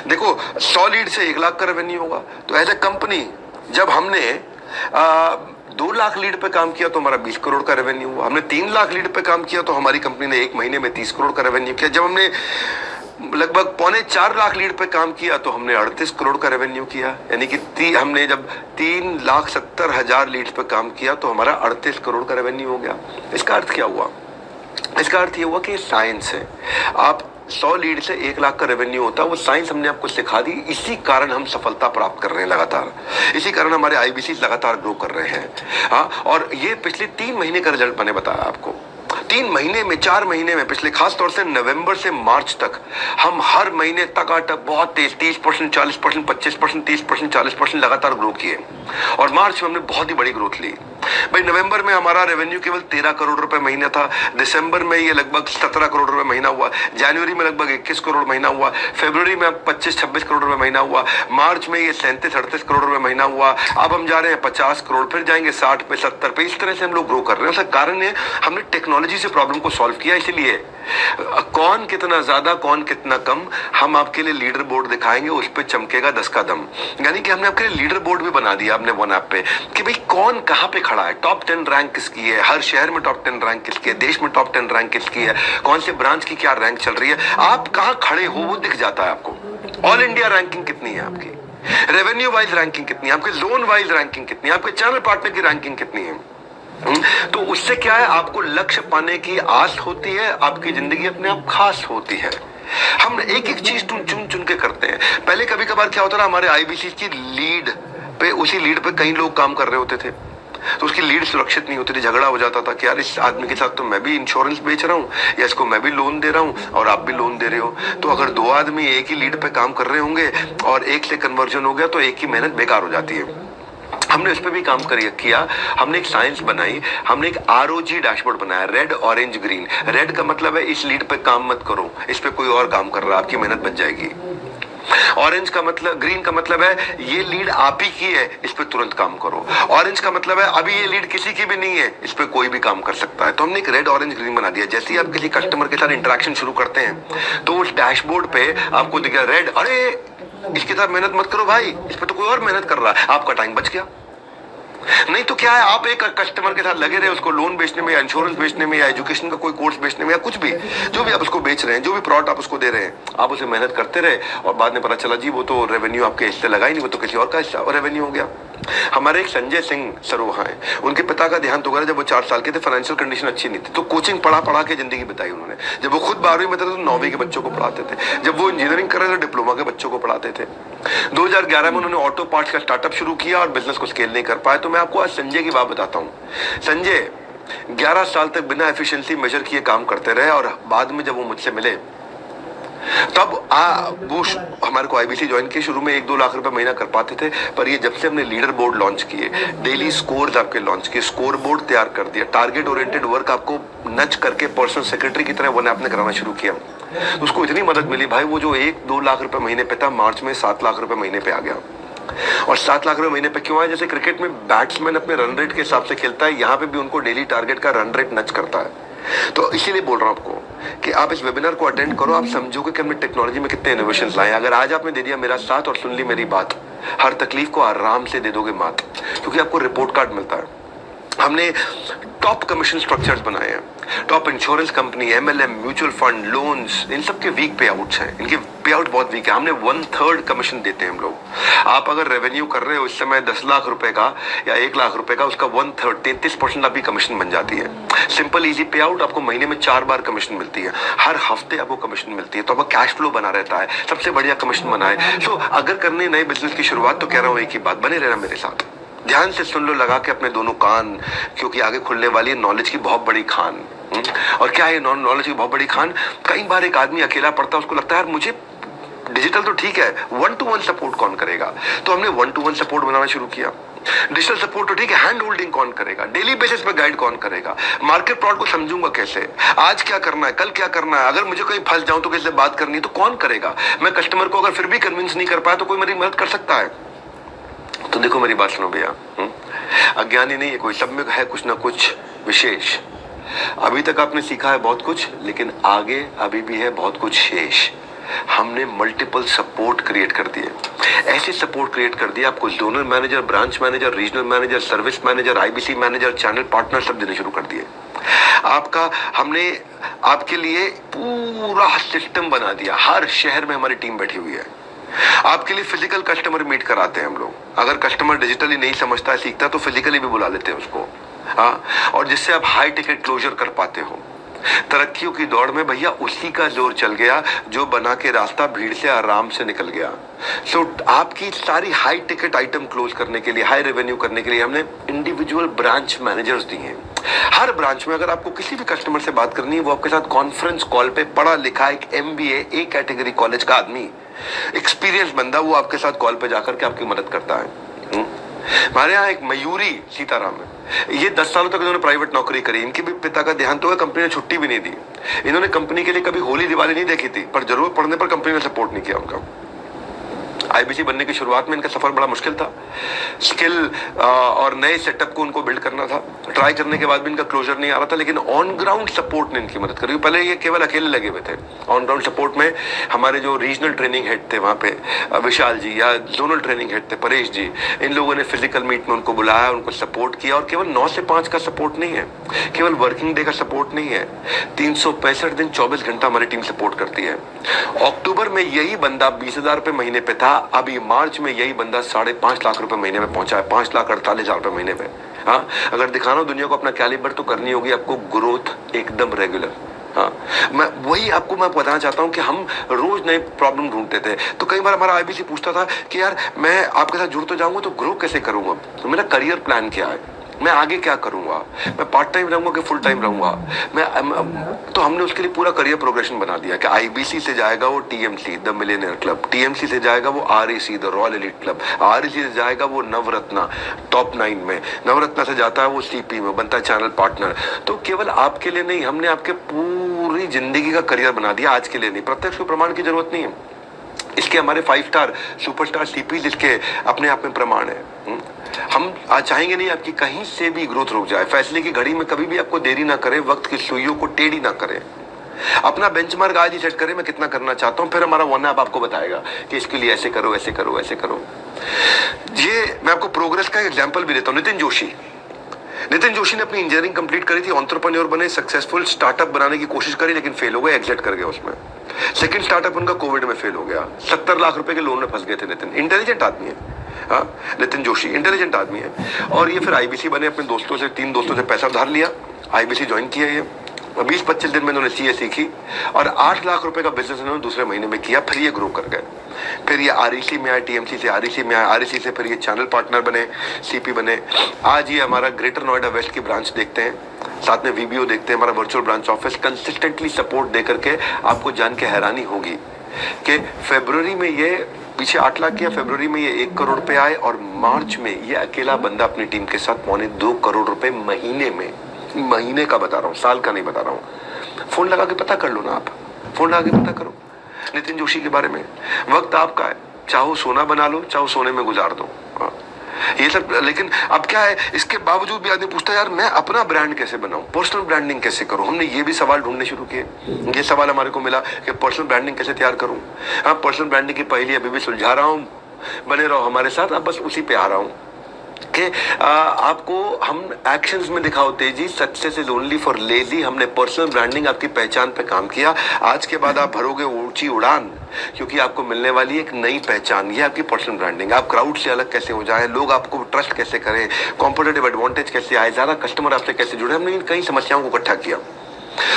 A: देखो 100 लीड से 1 लाख का रेवेन्यू होगा, तो एज ए कंपनी जब हमने 2 लाख लीड पे काम किया तो हमारा 20 करोड़ का रेवेन्यू हुआ। हमने 3 लाख लीड पे काम किया तो हमारी कंपनी ने 1 महीने में 30 करोड़ का रेवेन्यू किया। जब हमने लगभग 3.25 लाख लीड पे काम किया तो हमने 38 करोड़ का रेवेन्यू किया। यानी कि हमने जब 3,70,000 लीड पे काम किया तो हमारा 38 करोड़ का रेवेन्यू हो गया। इसका अर्थ क्या हुआ, इसका अर्थ ये हुआ कि साइंस है। आप 100 लीड से 1 लाख का रेवेन्यू होता है, वो साइंस हमने आपको सिखा दी। इसी कारण हम सफलता प्राप्त कर रहे हैं लगातार, इसी कारण हमारे IBC लगातार ग्रो कर रहे हैं। हाँ, और ये पिछले 3 महीने का रिजल्ट मैंने बताया आपको। 3 महीने में, 4 महीने में, पिछले खास तौर से नवंबर से मार्च तक हम हर महीने टकाटक बहुत तेज 30%, 40%, 25%, 30%, 40% लगातार ग्रो किए। और मार्च में हमने बहुत ही बड़ी ग्रोथ ली। भाई नवंबर में हमारा रेवेन्यू केवल 13 करोड़ रुपए महीना था, दिसंबर में ये लगभग 17 करोड़ रुपए महीना हुआ, जनवरी में लगभग 21 करोड़ महीना हुआ, फरवरी में 25-26 करोड़ रुपए महीना हुआ, मार्च में ये 37-38 करोड़ रुपए महीना हुआ। अब हम जा रहे हैं 50 करोड़, फिर जाएंगे 60 पे, 70 पे। इस तरह से हम लोग ग्रो कर रहे हैं। उसका कारण है हमने टेक्नोलॉजी से प्रॉब्लम को सॉल्व किया। इसलिए कौन कितना ज्यादा, कौन कितना कम, हम आपके लिए लीडर बोर्ड दिखाएंगे, उस पर चमकेगा 10 का दम। यानी कि हमने आपके लिए लीडर बोर्ड भी बना दिया अपने वन ऐप पे कि भाई कौन कहां पे खड़ा है, टॉप 10 रैंक किसकी है, हर शहर में टॉप 10 रैंक किसकी है, देश में टॉप 10 रैंक किसकी है, कौन से ब्रांच की क्या रैंक चल रही है, आप कहां खड़े हो वो दिख जाता है आपको। ऑल इंडिया रैंकिंग कितनी है आपकी, रेवेन्यू वाइज रैंकिंग कितनी है आपकी, जोन वाइज रैंकिंग कितनी है आपके, चैनल पार्टनर की रैंकिंग कितनी है। तो उससे क्या है, आपको लक्ष्य पाने की आस होती है, आपकी जिंदगी अपने आप खास होती है। हम एक एक चीज चुन चुन के करते हैं। पहले कभी कभार क्या होता था, हमारे IBC की लीड पे, उसी लीड पे कई लोग काम कर रहे होते थे, तो उसकी लीड सुरक्षित नहीं होती थी। झगड़ा हो जाता था कि यार इस आदमी के साथ तो मैं भी इंश्योरेंस बेच रहा हूँ, या इसको मैं भी लोन दे रहा हूँ और आप भी लोन दे रहे हो। तो अगर 2 आदमी एक ही लीड पे काम कर रहे होंगे और एक से कन्वर्जन हो गया तो एक की मेहनत बेकार हो जाती है। हमने उस पर भी काम किया। हमने एक साइंस बनाई, हमने एक ROG डैशबोर्ड बनाया, रेड ऑरेंज ग्रीन। रेड का मतलब है इस लीड पे काम मत करो, इस पे कोई और काम कर रहा है, आपकी मेहनत बच जाएगी। ऑरेंज का मतलब, ग्रीन का मतलब है ये लीड आप ही की है, इस पे तुरंत काम करो। ऑरेंज का मतलब है अभी ये लीड किसी की भी नहीं है, इस पे कोई भी काम कर सकता है। तो हमने एक रेड ऑरेंज ग्रीन बना दिया। जैसे ही आप किसी कस्टमर के साथ इंटरेक्शन शुरू करते हैं तो उस डैशबोर्ड पे आपको दिखेगा रेड, अरे इसके साथ मेहनत मत करो भाई, इस पे तो कोई और मेहनत कर रहा है, आपका टाइम बच गया। नहीं तो क्या है, आप एक कस्टमर के साथ लगे रहे, उसको लोन बेचने में या इंश्योरेंस बेचने में या एजुकेशन का कोई कोर्स बेचने में या कुछ भी, जो भी आप उसको बेच रहे हैं, जो भी प्रोडक्ट आप उसको दे रहे हैं, आप उसे मेहनत करते रहे और बाद में पता चला जी वो तो रेवेन्यू आपके हिस्से लगा ही नहीं, वो तो किसी और का हिस्सा रेवेन्यू हो गया। हमारे एक संजय सिंह सर वहाँ हैं, उनके पिता का देहांत हो गया जब वो 4 साल के थे, फाइनेंशियल कंडीशन अच्छी नहीं थी, तो कोचिंग पढ़ा के जिंदगी बिताई उन्होंने। जब वो खुद 12वीं में थे तो 9वीं के बच्चों को पढ़ाते थे, जब वो इंजीनियरिंग कर रहे थे डिप्लोमा के बच्चों को पढ़ाते थे। 2011 में उन्होंने ऑटो पार्ट्स का स्टार्टअप शुरू किया और बिजनेस को स्केल नहीं कर पाए। तो मैं आपको आज संजय की बात बताता हूँ। संजय 11 साल तक बिना एफिशिएंसी मेजर किए काम करते रहे और बाद में जब वो मुझसे मिले तब वो हमारे को IBC ज्वाइन किए। शुरू में 1-2 लाख रुपए महीना कर पाते थे, पर ये जब से हमने लीडर बोर्ड लॉन्च किए, डेली स्कोर्स आपके लॉन्च किए, स्कोर बोर्ड तैयार कर दिया, टारगेट ओरिएंटेड वर्क आपको नच करके पर्सनल सेक्रेटरी की तरह वन आपने कराना शुरू किया, तो उसको इतनी मदद मिली भाई, वो जो 1-2 लाख रुपए महीने पे था, मार्च में 7 लाख रुपए महीने पे आ गया। और 7 लाख रुपए महीने पे क्यों आया? जैसे क्रिकेट में बैट्समैन अपने रन रेट के हिसाब से खेलता है, यहाँ पे भी उनको डेली टारगेट का रन रेट नच करता है। तो इसीलिए बोल रहा हूं आपको कि आप इस वेबिनार को अटेंड करो, आप समझोगे कि हमने टेक्नोलॉजी में कितने इनोवेशन लाए। अगर आज आपने दे दिया मेरा साथ और सुन ली मेरी बात, हर तकलीफ को आराम से दे दोगे मात, क्योंकि आपको रिपोर्ट कार्ड मिलता है। हमने टॉप कमीशन स्ट्रक्चर्स बनाए हैं, top insurance company, MLM, mutual fund, loans, इन सब के वीक पे आउट्स हैं, इनके पे आउट बहुत वीक है। हमने 1/3 कमीशन देते हैं हम लोग। आप अगर रेवेन्यू कर रहे हो इस समय 10 लाख रुपए का या 1 लाख रुपए का, उसका 1/3 33% आपकी कमीशन बन जाती है। सिंपल इजी पे आउट, आपको महीने में 4 बार कमीशन मिलती है, हर हफ्ते आपको कमीशन मिलती है, तो आपका कैश फ्लो बना रहता है, सबसे बढ़िया कमीशन बना है। सो अगर करने नए बिजनेस की शुरुआत, तो कह रहा हूँ एक ही बात, बने रहना मेरे साथ, ध्यान से सुन लो लगा के अपने दोनों कान, क्योंकि आगे खुलने वाली है नॉलेज की बहुत बड़ी खान। और क्या है नॉलेज की बहुत बड़ी खान? कई बार एक आदमी अकेला पढ़ता है, उसको लगता है यार मुझे डिजिटल तो ठीक है, 1-to-1 सपोर्ट कौन करेगा? तो हमने 1-to-1 सपोर्ट बनाना शुरू किया। डिजिटल सपोर्ट तो ठीक है, हैंड होल्डिंग कौन करेगा? डेली बेसिस पे गाइड कौन करेगा? मार्केट प्लॉट को समझूंगा कैसे? आज क्या करना है, कल क्या करना है? अगर मुझे कहीं फंस जाऊं तो किससे बात करनी है, तो कौन करेगा? मैं कस्टमर को अगर फिर भी कन्विंस नहीं कर पाया, तो कोई मेरी मदद कर सकता है? तो देखो मेरी बात सुनो भैया, अज्ञानी नहीं है कोई, सब में है कुछ ना कुछ विशेष। अभी तक आपने सीखा है बहुत कुछ, लेकिन आगे अभी भी है बहुत कुछ शेष। हमने मल्टीपल सपोर्ट क्रिएट कर दिए, ऐसे सपोर्ट क्रिएट कर दिए, आपको zonal manager, branch manager, regional manager, service manager, IBC manager, channel partner सब देने शुरू कर दिए। हमने आपके लिए पूरा सिस्टम बना दिया, हर शहर में हमारी टीम बैठी हुई है। आपके लिए फिजिकल कस्टमर मीट कराते हैं हम लोग। अगर कस्टमर डिजिटली नहीं समझता है, सीखता है, तो फिजिकली भी बुला लेते हैं उसको। हाँ, और जिससे आप हाई टिकट क्लोजर कर पाते हो। तरक्कियों की दौड़ में भैया उसी का जोर चल गया जो बना के रास्ता भीड़ से आराम से निकल गया। सो आपकी सारी हाई टिकट आइटम क्लोज करने के लिए, हाई रेवेन्यू करने के लिए हमने इंडिविजुअल ब्रांच मैनेजर्स दिए हैं। हर ब्रांच में अगर आपको किसी भी कस्टमर से बात करनी है, वो आपके साथ कॉन्फ्रेंस कॉल पे पढ़ा लिखा एक MBA A कैटेगरी कॉलेज का आदमी, एक्सपीरियंस बंदा, वो आपके साथ कॉल पे जाकर के आपकी मदद करता है। हमारे यहाँ एक मयूरी सीताराम है, ये 10 सालों तक इन्होंने प्राइवेट नौकरी करी। इनके भी पिता का देहांत हो गया, कंपनी ने छुट्टी भी नहीं दी। इन्होंने कंपनी के लिए कभी होली दिवाली नहीं देखी थी, पर जरूरत पड़ने पर कंपनी ने सपोर्ट नहीं किया उनका। आईबीसी बनने की शुरुआत में इनका सफर बड़ा मुश्किल था। स्किल और नए सेटअप को उनको बिल्ड करना था। ट्राई करने के बाद भी इनका क्लोजर नहीं आ रहा था, लेकिन ऑन ग्राउंड सपोर्ट ने इनकी मदद करी। पहले ये केवल अकेले लगे हुए थे। ऑन ग्राउंड सपोर्ट में हमारे जो रीजनल ट्रेनिंग हेड थे वहाँ पे विशाल जी, या जोनल ट्रेनिंग हेड थे परेश जी, इन लोगों ने फिजिकल मीट में उनको बुलाया, उनको सपोर्ट किया। और केवल 9 से 5 का सपोर्ट नहीं है, केवल वर्किंग डे का सपोर्ट नहीं है, 365 दिन 24 घंटा हमारी टीम सपोर्ट करती है। अक्टूबर में यही बंदा 20,000 रुपए महीने पे था, अभी मार्च में यही बंदा 5.5 लाख रुपए महीने में पहुंचा है, 5,48,000 रुपए महीने में। हाँ, अगर दिखाना हो दुनिया को अपना कैलिबर, तो करनी होगी आपको ग्रोथ एकदम रेगुलर। हाँ, मैं बताना चाहता हूं कि हम रोज नए प्रॉब्लम ढूंढते थे। तो कई बार हमारा आईबीसी पूछता था कि यार मैं आपके साथ जुड़ तो जाऊंगा, तो ग्रो कैसे करूंगा, तो मेरा करियर प्लान क्या है, मैं आगे क्या करूंगा, मैं पार्ट टाइम रहूंगा कि फुल टाइम रहूंगा। तो हमने उसके लिए पूरा करियर प्रोग्रेशन बना दिया कि आईबीसी से जाएगा वो TMC the Millionaire club, TMC से जाएगा वो REC the royal elite club, REC से जाएगा वो नवरत्ना टॉप 9 में, नवरत्ना से जाता है वो सीपी में, बनता है चैनल पार्टनर। तो केवल आपके लिए नहीं, हमने आपके पूरी जिंदगी का करियर बना दिया, आज के लिए नहीं। प्रत्यक्ष को प्रमाण की जरूरत नहीं है, इसके हमारे 5 स्टार सुपरस्टार सीपी इसके अपने आप में प्रमाण है। हम आज चाहेंगे नहीं आपकी कहीं से भी ग्रोथ रुक जाए। फैसले की घड़ी में कभी भी आपको देरी ना करें, वक्त की सुइयों को टेढ़ी ना करें। अपना बेंचमार्क आज ही सेट करें, मैं कितना करना चाहता हूं, फिर हमारा वन ऐप आपको बताएगा कि इसके लिए ऐसे करो, ऐसे करो, ऐसे करो। ये मैं आपको प्रोग्रेस का एग्जाम्पल भी देता हूं। नितिन जोशी ने अपनी इंजीनियरिंग कंप्लीट करी थी, एंटरप्रेन्योर बने, सक्सेसफुल स्टार्टअप बनाने की कोशिश करी, लेकिन फेल हो गए, एग्जिट कर गए उसमें। सेकंड स्टार्टअप उनका कोविड में फेल हो गया, 70 लाख रुपए के लोन में फंस गए थे। नितिन इंटेलिजेंट आदमी है, हाँ, नितिन जोशी इंटेलिजेंट आदमी है। और ये फिर आईबीसी बने, अपने दोस्तों से 3 दोस्तों से पैसा उधार लिया, आईबीसी ज्वाइन किया। ये 20-25 दिन में इन्होंने सीए सीखी और 8 लाख रुपए का बिजनेस इन्होंने दूसरे महीने में किया। फिर ये ग्रो कर गए, फिर ये आरईसी में आए, टीएमसी से आरईसी में आए, आरईसी से फिर ये चैनल पार्टनर बने, सीपी बने। आज ये हमारा ग्रेटर नोएडा वेस्ट की ब्रांच देखते हैं, साथ में वीबीओ देखते हैं, हमारा virtual branch office consistently support दे करके आपको जान के हैरानी होगी कि फरवरी में ये पीछे 8 लाख किया, फरवरी में ये 1 करोड़ रुपए आए, और मार्च में ये अकेला बंदा अपनी टीम के साथ 2.25 करोड़ रुपए महीने में, महीने का बता रहा हूँ, साल का नहीं बता रहा हूँ। फोन लगा के पता कर लो ना, आप फोन लगा के पता करो नितिन जोशी के बारे में। वक्त आपका है, चाहो सोना बना लो, चाहो सोने में गुजार दो। हाँ, ये सब। लेकिन अब क्या है, इसके बावजूद भी आदमी पूछता है यार मैं अपना ब्रांड कैसे बनाऊं, पर्सनल ब्रांडिंग कैसे करूं। हमने ये भी सवाल ढूंढने शुरू किए। ये सवाल हमारे को मिला कि पर्सनल ब्रांडिंग कैसे तैयार करूं। हाँ, पर्सनल ब्रांडिंग की पहली अभी भी सुलझा रहा हूं, बने रहो हमारे साथ, अब बस उसी पे आ रहा हूं। कि आपको हम एक्शंस में दिखाओ तेजी, success is only for lazy. हमने पर्सनल ब्रांडिंग आपकी पहचान पे काम किया। आज के बाद आप भरोगे ऊंची उड़ान, क्योंकि आपको मिलने वाली एक नई पहचान। ये आपकी पर्सनल ब्रांडिंग। आप क्राउड से अलग कैसे हो जाएं, लोग आपको ट्रस्ट कैसे करें, कॉम्पिटिटिव एडवांटेज कैसे आए, ज्यादा कस्टमर आपसे कैसे जुड़े। हमने इन कई समस्याओं को इकट्ठा किया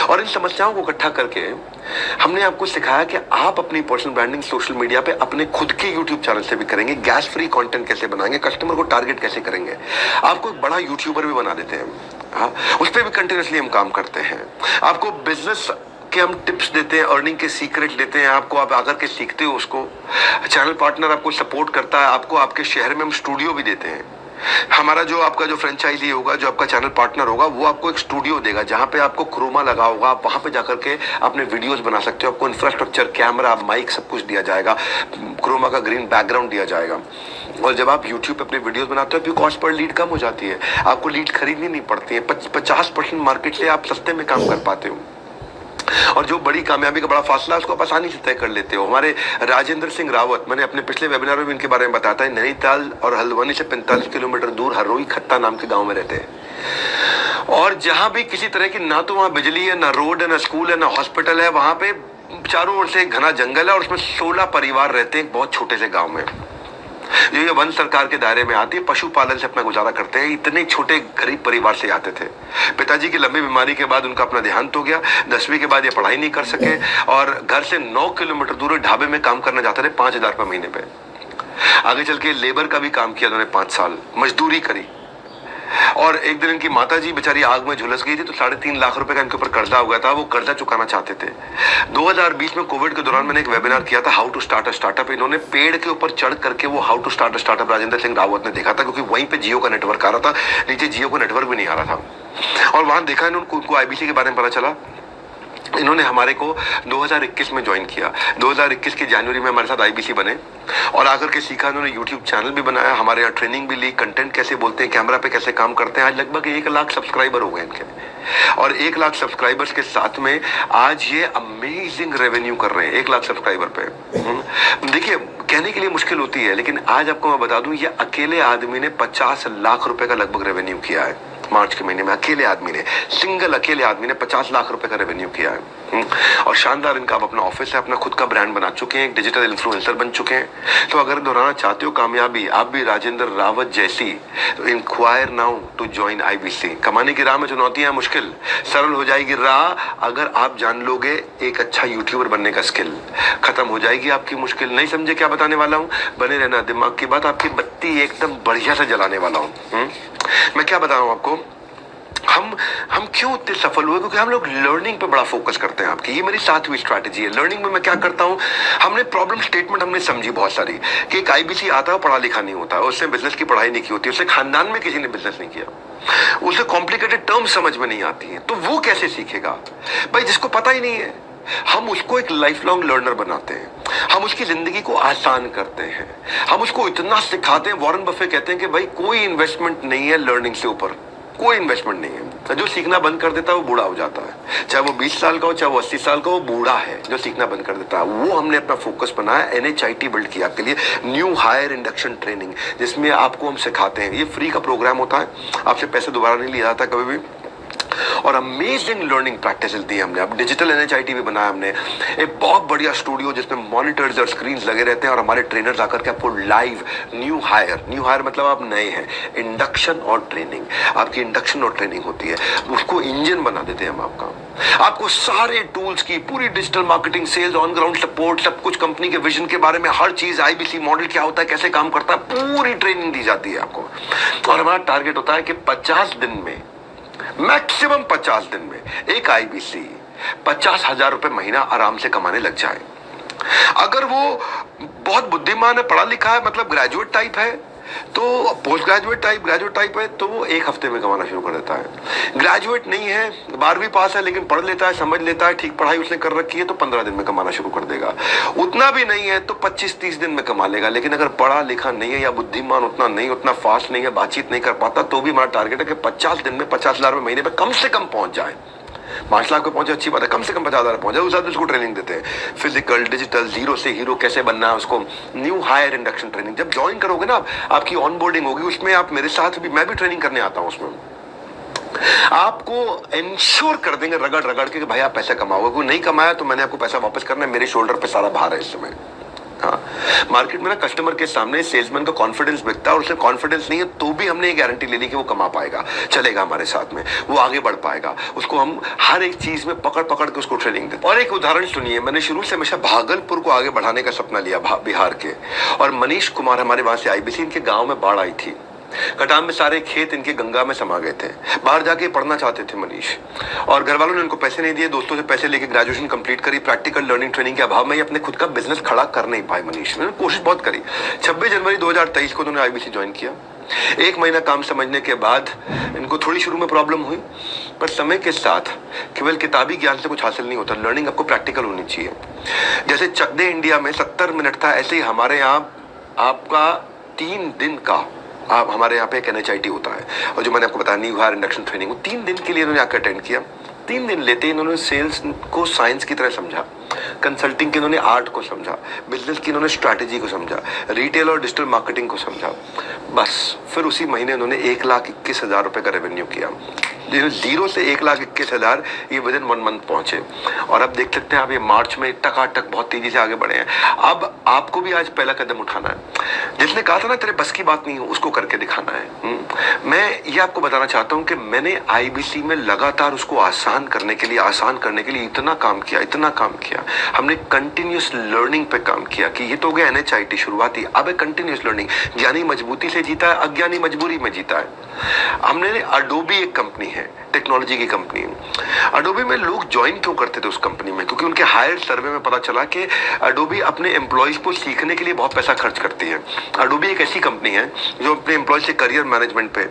A: और इन समस्याओं को इकट्ठा करके हमने आपको सिखाया कि आप अपनी पर्सनल ब्रांडिंग सोशल मीडिया पे अपने खुद के यूट्यूब चैनल से भी करेंगे, गैस फ्री कंटेंट कैसे बनाएंगे, कस्टमर को टारगेट कैसे करेंगे, आपको एक बड़ा यूट्यूबर भी बना देते हैं। हाँ, उस पर भी कंटिन्यूसली हम काम करते हैं। आपको बिजनेस के हम टिप्स देते हैं, अर्निंग के सीक्रेट देते हैं आपको, आप आकर के सीखते हो उसको। चैनल पार्टनर आपको सपोर्ट करता है, आपको आपके शहर में हम स्टूडियो भी देते हैं। हमारा जो आपका जो फ्रेंचाइजी होगा, जो आपका चैनल पार्टनर होगा, वो आपको एक स्टूडियो देगा जहां पे आपको क्रोमा लगा होगा। आप वहां पे जाकर के अपने वीडियोस बना सकते हो। आपको इंफ्रास्ट्रक्चर, कैमरा, माइक सब कुछ दिया जाएगा, क्रोमा का ग्रीन बैकग्राउंड दिया जाएगा। और जब आप YouTube पे अपने वीडियोस बनाते हो, तो कॉस्ट पर लीड कम हो जाती है, आपको लीड खरीदनी नहीं पड़ती है। 50% मार्केट से आप सस्ते में काम कर पाते हो और जो बड़ी कामयाबी का बड़ा फासला है उसको आप आसानी से तय कर लेते हो। हमारे राजेंद्र सिंह रावत, मैंने अपने पिछले वेबिनार में भी इनके बारे में बताया था, नैनीताल और हल्द्वानी से 45 किलोमीटर दूर हरोई खत्ता नाम के गांव में रहते हैं। और जहां भी किसी तरह की ना तो वहां बिजली है, ना रोड है, ना स्कूल है, ना हॉस्पिटल है, वहां पे चारों ओर से घना जंगल है और उसमें 16 परिवार रहते हैं बहुत छोटे से गाँव में। ये वन सरकार के दायरे में आती है, पशुपालन से अपना गुजारा करते हैं। इतने छोटे गरीब परिवार से आते थे। पिताजी की लंबी बीमारी के बाद उनका अपना देहांत हो गया। 10वीं के बाद ये पढ़ाई नहीं कर सके और घर से 9 किलोमीटर दूर ढाबे में काम करना चाहते थे 5,000 रुपये महीने पे। आगे चल के लेबर का भी काम किया उन्होंने, 5 साल मजदूरी करी। और एक दिन इनकी माताजी बेचारी आग में झुलस गई थी, तो 3.5 लाख रुपए का इनके ऊपर कर्जा हो गया था। वो कर्जा चुकाना चाहते थे। 2020 में कोविड के दौरान मैंने एक वेबिनार किया था, how to start a startup. इन्होंने पेड़ के ऊपर चढ़ करके वो how to start a startup Rajendra Singh Rawat ने देखा था, क्योंकि वहीं पे जियो का नेटवर्क आ रहा था, नीचे जियो का नेटवर्क भी नहीं आ रहा था। और वहां देखा इन्होंने, उनको IBC के बारे में पता चला। इन्होंने हमारे को 2021 में ज्वाइन किया। 2021 के जनवरी में हमारे साथ IBC बने और आकर के सीखा। इन्होंने यूट्यूब चैनल भी बनाया, हमारे यहाँ ट्रेनिंग भी ली, कंटेंट कैसे बोलते हैं, कैमरा पे कैसे काम करते हैं। आज लगभग 1 लाख सब्सक्राइबर हो गए इनके, और 1 लाख सब्सक्राइबर्स के साथ में आज ये अमेजिंग रेवेन्यू कर रहे हैं 1 लाख सब्सक्राइबर पे। देखिए, कहने के लिए मुश्किल होती है, लेकिन आज आपको मैं बता दूं, ये अकेले आदमी ने 50 लाख रुपए का लगभग रेवेन्यू किया है। मार्च के महीने में अकेले आदमी ने, सिंगल अकेले आदमी ने 50 लाख रुपए का रेवेन्यू किया है। और शानदार इनका अपना ऑफिस है, अपना खुद का ब्रांड बना चुके हैं, एक डिजिटल इन्फ्लुएंसर बन चुके हैं। तो अगर दोहराना चाहते हो कामयाबी आप भी राजेंद्र रावत जैसी, तो inquire now to join IBC। कमाने की राह में चुनौतियां मुश्किल, सरल हो जाएगी राह अगर आप जान लोगे एक अच्छा यूट्यूबर बनने का स्किल। खत्म हो जाएगी आपकी मुश्किल। नहीं समझे क्या बताने वाला हूँ? बने रहना, दिमाग की बात आपकी बत्ती एकदम बढ़िया से जलाने वाला हूँ। मैं क्या बता रहा हूँ आपको, हम क्यों इतने सफल हुए? क्योंकि हम लोग लर्निंग पे बड़ा फोकस करते हैं आपकी। ये मेरी 7वीं स्ट्रैटेजी है। लर्निंग में मैं क्या करता हूँ, हमने प्रॉब्लम स्टेटमेंट हमने समझी बहुत सारी कि एक IBC आता है, पढ़ा लिखा नहीं होता, उससे बिजनेस की पढ़ाई नहीं की होती, उससे खानदान में किसी ने बिजनेस नहीं किया, उसे कॉम्प्लिकेटेड टर्म समझ में नहीं आती है, तो वो कैसे सीखेगा भाई जिसको पता ही नहीं है। हम उसको एक लाइफ लॉन्ग लर्नर बनाते हैं, हम उसकी जिंदगी को आसान करते हैं, हम उसको इतना सिखाते हैं। वॉरेन बफे कहते हैं कि भाई कोई इन्वेस्टमेंट नहीं है लर्निंग से ऊपर, कोई इन्वेस्टमेंट नहीं है। जो सीखना बंद कर देता है वो बूढ़ा हो जाता है, चाहे वो 20 साल का हो, चाहे वो 80 साल का हो, बूढ़ा है जो सीखना बंद कर देता है। वो हमने अपना फोकस बनाया, NHIT बिल्ड किया आपके लिए, न्यू हायर इंडक्शन ट्रेनिंग, जिसमें आपको हम सिखाते हैं। ये फ्री का प्रोग्राम होता है, आपसे पैसे दोबारा नहीं लिया जाता कभी भी, और अमेजिंग लर्निंग प्रैक्टिस दी है हमने। अब डिजिटल NHIT भी बनाया हमने, एक बहुत बढ़िया स्टूडियो जिसमें मॉनिटर्स और स्क्रीन्स लगे रहते हैं, और हमारे ट्रेनर्स आकर के आपको लाइव न्यू हायर मतलब आप नए हैं, इंडक्शन और ट्रेनिंग, आपकी इंडक्शन और ट्रेनिंग होती है, उसको इंजन बना देते हैं हम आपका। आपको सारे टूल्स की पूरी digital marketing, sales, on ground support, सब कुछ, कंपनी के विजन के बारे में हर चीज, IBC मॉडल क्या होता है, कैसे काम करता है, पूरी ट्रेनिंग दी जाती है आपको। और हमारा टारगेट होता है कि 50 दिन में, मैक्सिमम 50 दिन में एक IBC 50,000 रुपए महीना आराम से कमाने लग जाए। अगर वो बहुत बुद्धिमान है, पढ़ा लिखा है, मतलब ग्रेजुएट टाइप है, तो पोस्ट ग्रेजुएट टाइप है, तो वो 1 हफ्ते में कमाना शुरू कर देता है। ग्रेजुएट नहीं है, 12वीं पास है, लेकिन पढ़ लेता है, समझ लेता है, ठीक पढ़ाई उसने कर रखी है, तो 15 दिन में कमाना शुरू कर देगा। उतना भी नहीं है तो 25-30 दिन में कमा लेगा। लेकिन अगर पढ़ा लिखा नहीं है या बुद्धिमान उतना नहीं, उतना फास्ट नहीं है, बातचीत नहीं कर पाता, तो भी हमारा टारगेट है कि 50 दिन में 50,000 रुपए महीने में कम से कम पहुंच जाए। 5 लाख पे पहुंचे, अच्छी बात है, कम से कम 50,000 पहुंचे, उस आदमी उसको ट्रेनिंग देते हैं। फिजिकल, डिजिटल, जीरो से हीरो कैसे बनना है, उसको न्यू हायर इंडक्शन ट्रेनिंग। जब ज्वाइन करोगे ना, आपकी ऑन बोर्डिंग होगी, उसमें आप मेरे साथ भी, मैं भी ट्रेनिंग करने आता हूँ उसमें। आपको इंश्योर कर देंगे रगड़ रगड़ के कि भाई आप पैसा कमाओगे, कोई नहीं कमाया तो मैंने आपको पैसा वापस करना है, मेरे शोल्डर पे सारा भार है इस समय। हाँ, मार्केट में ना कस्टमर के सामने सेल्समैन का कॉन्फिडेंस बिकता है, और उसे कॉन्फिडेंस नहीं है तो भी हमने ये गारंटी ले ली कि वो कमा पाएगा, चलेगा हमारे साथ में, वो आगे बढ़ पाएगा। उसको हम हर एक चीज में पकड़ पकड़ के उसको ट्रेनिंग देते। और एक उदाहरण सुनिए, मैंने शुरू से हमेशा भागलपुर को आगे बढ़ाने का सपना लिया, बिहार के, और मनीष कुमार हमारे वहां से आईबीसी, इनके गांव में बाढ़ आई थी, कटाम में सारे खेत इनके गंगा में समा गए थे, बाहर जाके पढ़ना चाहते थे मनीष, और घर वालों ने उनको पैसे नहीं दिए, दोस्तों से पैसे लेके ग्रेजुएशन कंप्लीट करी, प्रैक्टिकल लर्निंग ट्रेनिंग के अभाव में ये अपने खुद का बिजनेस खड़ा कर नहीं पाए मनीष। मैंने कोशिश बहुत करी। 26 जनवरी 2023 को उन्होंने आईबीसी ज्वाइन किया। 1 महीना काम समझने के बाद इनको थोड़ी शुरू में प्रॉब्लम हुई, पर समय के साथ केवल किताबी ज्ञान से कुछ हासिल नहीं होता, लर्निंग आपको प्रैक्टिकल होनी चाहिए। जैसे चक दे इंडिया में 70 मिनट था, ऐसे ही हमारे यहाँ आपका 3 दिन का, आप हमारे यहाँ पे एक NHIT होता है, और जो मैंने आपको बताया न्यू हायर इंडक्शन ट्रेनिंग, 3 दिन के लिए इन्होंने आकर अटेंड किया। 3 दिन लेते ही इन्होंने सेल्स को साइंस की तरह समझा, कंसल्टिंग की इन्होंने आर्ट को समझा, बिजनेस की इन्होंने स्ट्रैटेजी को समझा, रिटेल और डिजिटल मार्केटिंग को समझा। बस फिर उसी महीने उन्होंने 1,21,000 रुपए का रेवेन्यू किया। जीरो से 1,21,000 ये विदिन 1 मंथ पहुंचे। और अब देख सकते हैं आप, ये मार्च में टकाटक बहुत तेजी से आगे बढ़े हैं। अब आपको भी आज पहला कदम उठाना है। जिसने कहा था ना तेरे बस की बात नहीं हो, उसको करके दिखाना है। मैं ये आपको बताना चाहता हूं कि मैंने आईबीसी में लगातार उसको आसान करने के लिए इतना काम किया। हमने कंटिन्यूस लर्निंग पे काम किया कि ये तो हो गया NHIT शुरुआती, अब है कंटिन्यूस लर्निंग। ज्ञानी मजबूती से जीता है, अज्ञानी मजबूरी में जीता है। हमने अडोबी, एक कंपनी है, टेक्नोलॉजी की कंपनी। अडोबी में लोग ज्वाइन क्यों करते थे उस कंपनी में? क्योंकि उनके हायर सर्वे में पता चला कि अडोबी अपने एम्प्लॉयज को सीखने के लिए बहुत पैसा खर्च करती है। अडोबी एक ऐसी कंपनी है जो अपने एम्प्लॉयज से करियर मैनेजमेंट पे,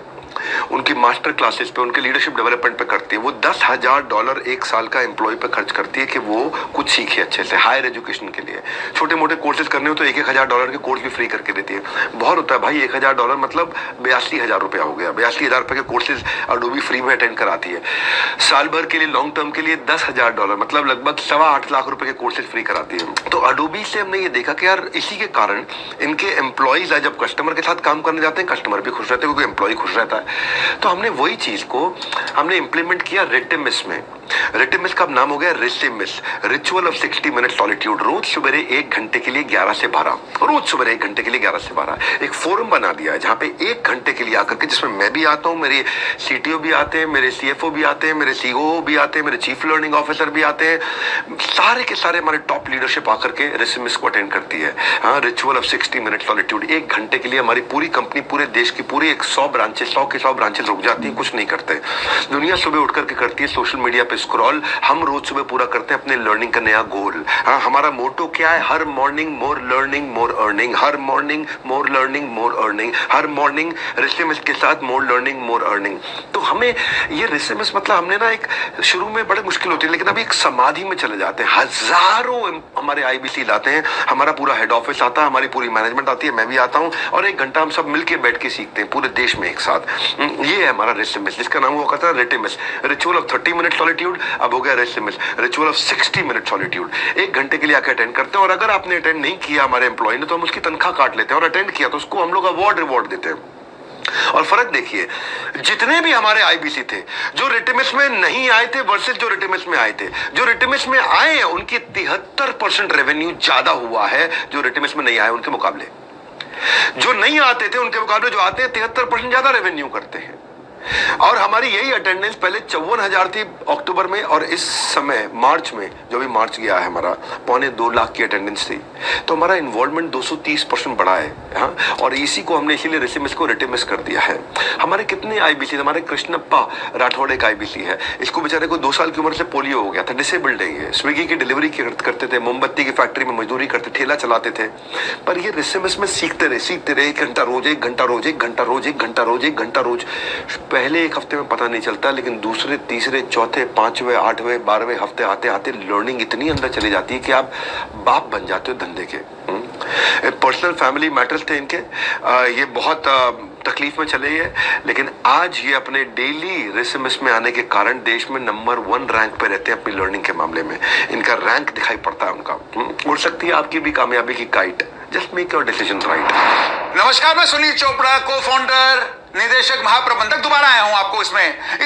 A: उनकी मास्टर क्लासेस पे, उनके लीडरशिप डेवलपमेंट पे करती है। वो $10,000 एक साल का एम्प्लॉय पे खर्च करती है कि वो कुछ सीखे अच्छे से, हायर एजुकेशन के लिए। छोटे मोटे कोर्सेज करने हो तो $1,000 के कोर्स भी फ्री करके देती है। बहुत होता है भाई, $1,000 मतलब 82,000 रुपया हो गया। 82,000 रुपए के कोर्सेज अडोबी फ्री में अटेंड कराती है। साल भर के लिए, लॉन्ग टर्म के लिए $10,000 मतलब लगभग 8.25 लाख रुपए के कोर्सेज फ्री कराती है। तो अडोबी से हमने ये देखा कि यार इसी के कारण इनके एम्प्लॉयज जब कस्टमर के साथ काम करने जाते हैं, कस्टमर भी खुश रहते हैं क्योंकि एम्प्लॉय खुश रहता है। तो हमने वही चीज को हमने इंप्लीमेंट किया रेटिमिस में। रेटिमिस का नाम हो गया रिसिमिस, रिचुअल ऑफ 60 मिनट सॉलिट्यूड। रोज सवेरे 1 घंटे के लिए 11 से 12, रोज सवेरे 1 घंटे के लिए 11 से 12 एक फोरम बना दिया है जहां पे 1 घंटे के लिए आकर के, जिसमें मैं भी आता हूं, मेरे CTO भी आते हैं, मेरे CFO भी आते हैं, मेरे COO भी आते हैं, मेरे चीफ लर्निंग ऑफिसर भी आते हैं, सारे के सारे हमारे टॉप लीडरशिप आकर के रिसिमिस को अटेंड करती है। हाँ, रिचुअल ऑफ 60 मिनट सॉलिट्यूड। 1 घंटे के लिए हमारी पूरी कंपनी, पूरे देश की पूरी 100 ब्रांचेस, 100 के 100 ब्रांचेस रुक जाती हैं, कुछ नहीं करते। दुनिया सुबह उठ करके करती है सोशल मीडिया पे स्क्रॉल, हम रोज सुबह पूरा करते हैं अपने लर्निंग का नया गोल। हाँ, हमारा मोटो क्या है? हर morning more learning more earning, हर morning more learning more earning, हर मॉर्निंग रिसिमिस के साथ मोर लर्निंग मोर अर्निंग। तो हमें ये रिसिमिस मतलब हमने ना, एक शुरू में बड़े मुश्किल होती है, लेकिन अभी एक समाधि में चले जाते हैं। हजारों हमारे आईबीसी लाते हैं, हमारा पूरा हेड ऑफिस आता है, हमारी पूरी मैनेजमेंट आती है, मैं भी आता हूँ, और 1 घंटा हम सब मिलकर बैठ के सीखते हैं पूरे देश में एक साथ। ये है हमारा रिसिमिस, जिसका नाम हुआ था रेटिमिस। रिचुअल ऑफ 30 मिनट सॉलिट्यूड अब हो गया रिसिमिस, रिचुअल ऑफ 60 मिनट सॉलिट्यूड। 1 घंटे के लिए आकर अटेंड करते हैं, और अगर आपने अटेंड नहीं किया हमारे एम्प्लॉय ने, तो हम उसकी तनख्वाह काट लेते हैं, और अटेंड किया तो उसको हम लोग अवार्ड रिवॉर्ड देते हैं। और फर्क देखिए, जितने भी हमारे आईबीसी थे जो रिटिमिस में नहीं आए थे वर्सेस जो रिटिमिस में आए थे, जो रिटिमिस में आए हैं उनकी 73% रेवेन्यू ज्यादा हुआ है जो रिटिमिस में नहीं आए उनके मुकाबले। जो नहीं आते थे उनके मुकाबले जो आते हैं 73% ज्यादा रेवेन्यू करते हैं। और हमारी यही अटेंडेंस पहले 54,000 थी अक्टूबर में, और इस समय मार्च में, जो भी मार्च गया है हमारा, 2.25 लाख की अटेंडेंस थी। तो हमारा इन्वॉल्वमेंट 230% बढ़ा है। हाँ, और इसी को हमने इसीलिए रिसिमिस को रेटिमिस कर दिया है। हमारे कितने आईबीसी, हमारे कृष्णप्पा राठौड़ एक आईबीसी है, इसको बेचारे को 2 साल की उम्र से पोलियो हो गया था, डिसेबल्ड है ये। स्विगी की डिलीवरी करते थे, मोमबत्ती की फैक्ट्री में मजदूरी करते, ठेला चलाते थे, पर ये रिसिमिस में सीखते रहे 1 घंटा रोज, 1 घंटा रोज, 1 घंटा रोज, 1 घंटा रोज, 1 घंटा रोज। पहले 1 हफ्ते में पता नहीं चलता, लेकिन दूसरे, तीसरे, चौथे, 5वें, 8वें, 12वें हफ्ते आते आते लर्निंग इतनी अंदर चली जाती है कि आप बाप बन जाते हो धंधे के। पर्सनल फैमिली मैटर्स थे इनके, ये बहुत तकलीफ में चले गए, लेकिन आज ये अपने डेली रेसमेस में आने के कारण देश में नंबर 1 रैंक पे रहते हैं अपनी लर्निंग के मामले में। इनका रैंक दिखाई पड़ता है उनका। उड़ सकती है आपकी भी कामयाबी की kite. Just make your decision right.
C: नमस्कार, मैं सुनील चोपड़ा, को फाउंडर, निदेशक, महाप्रबंधक, दोबारा आया हूं आपको इस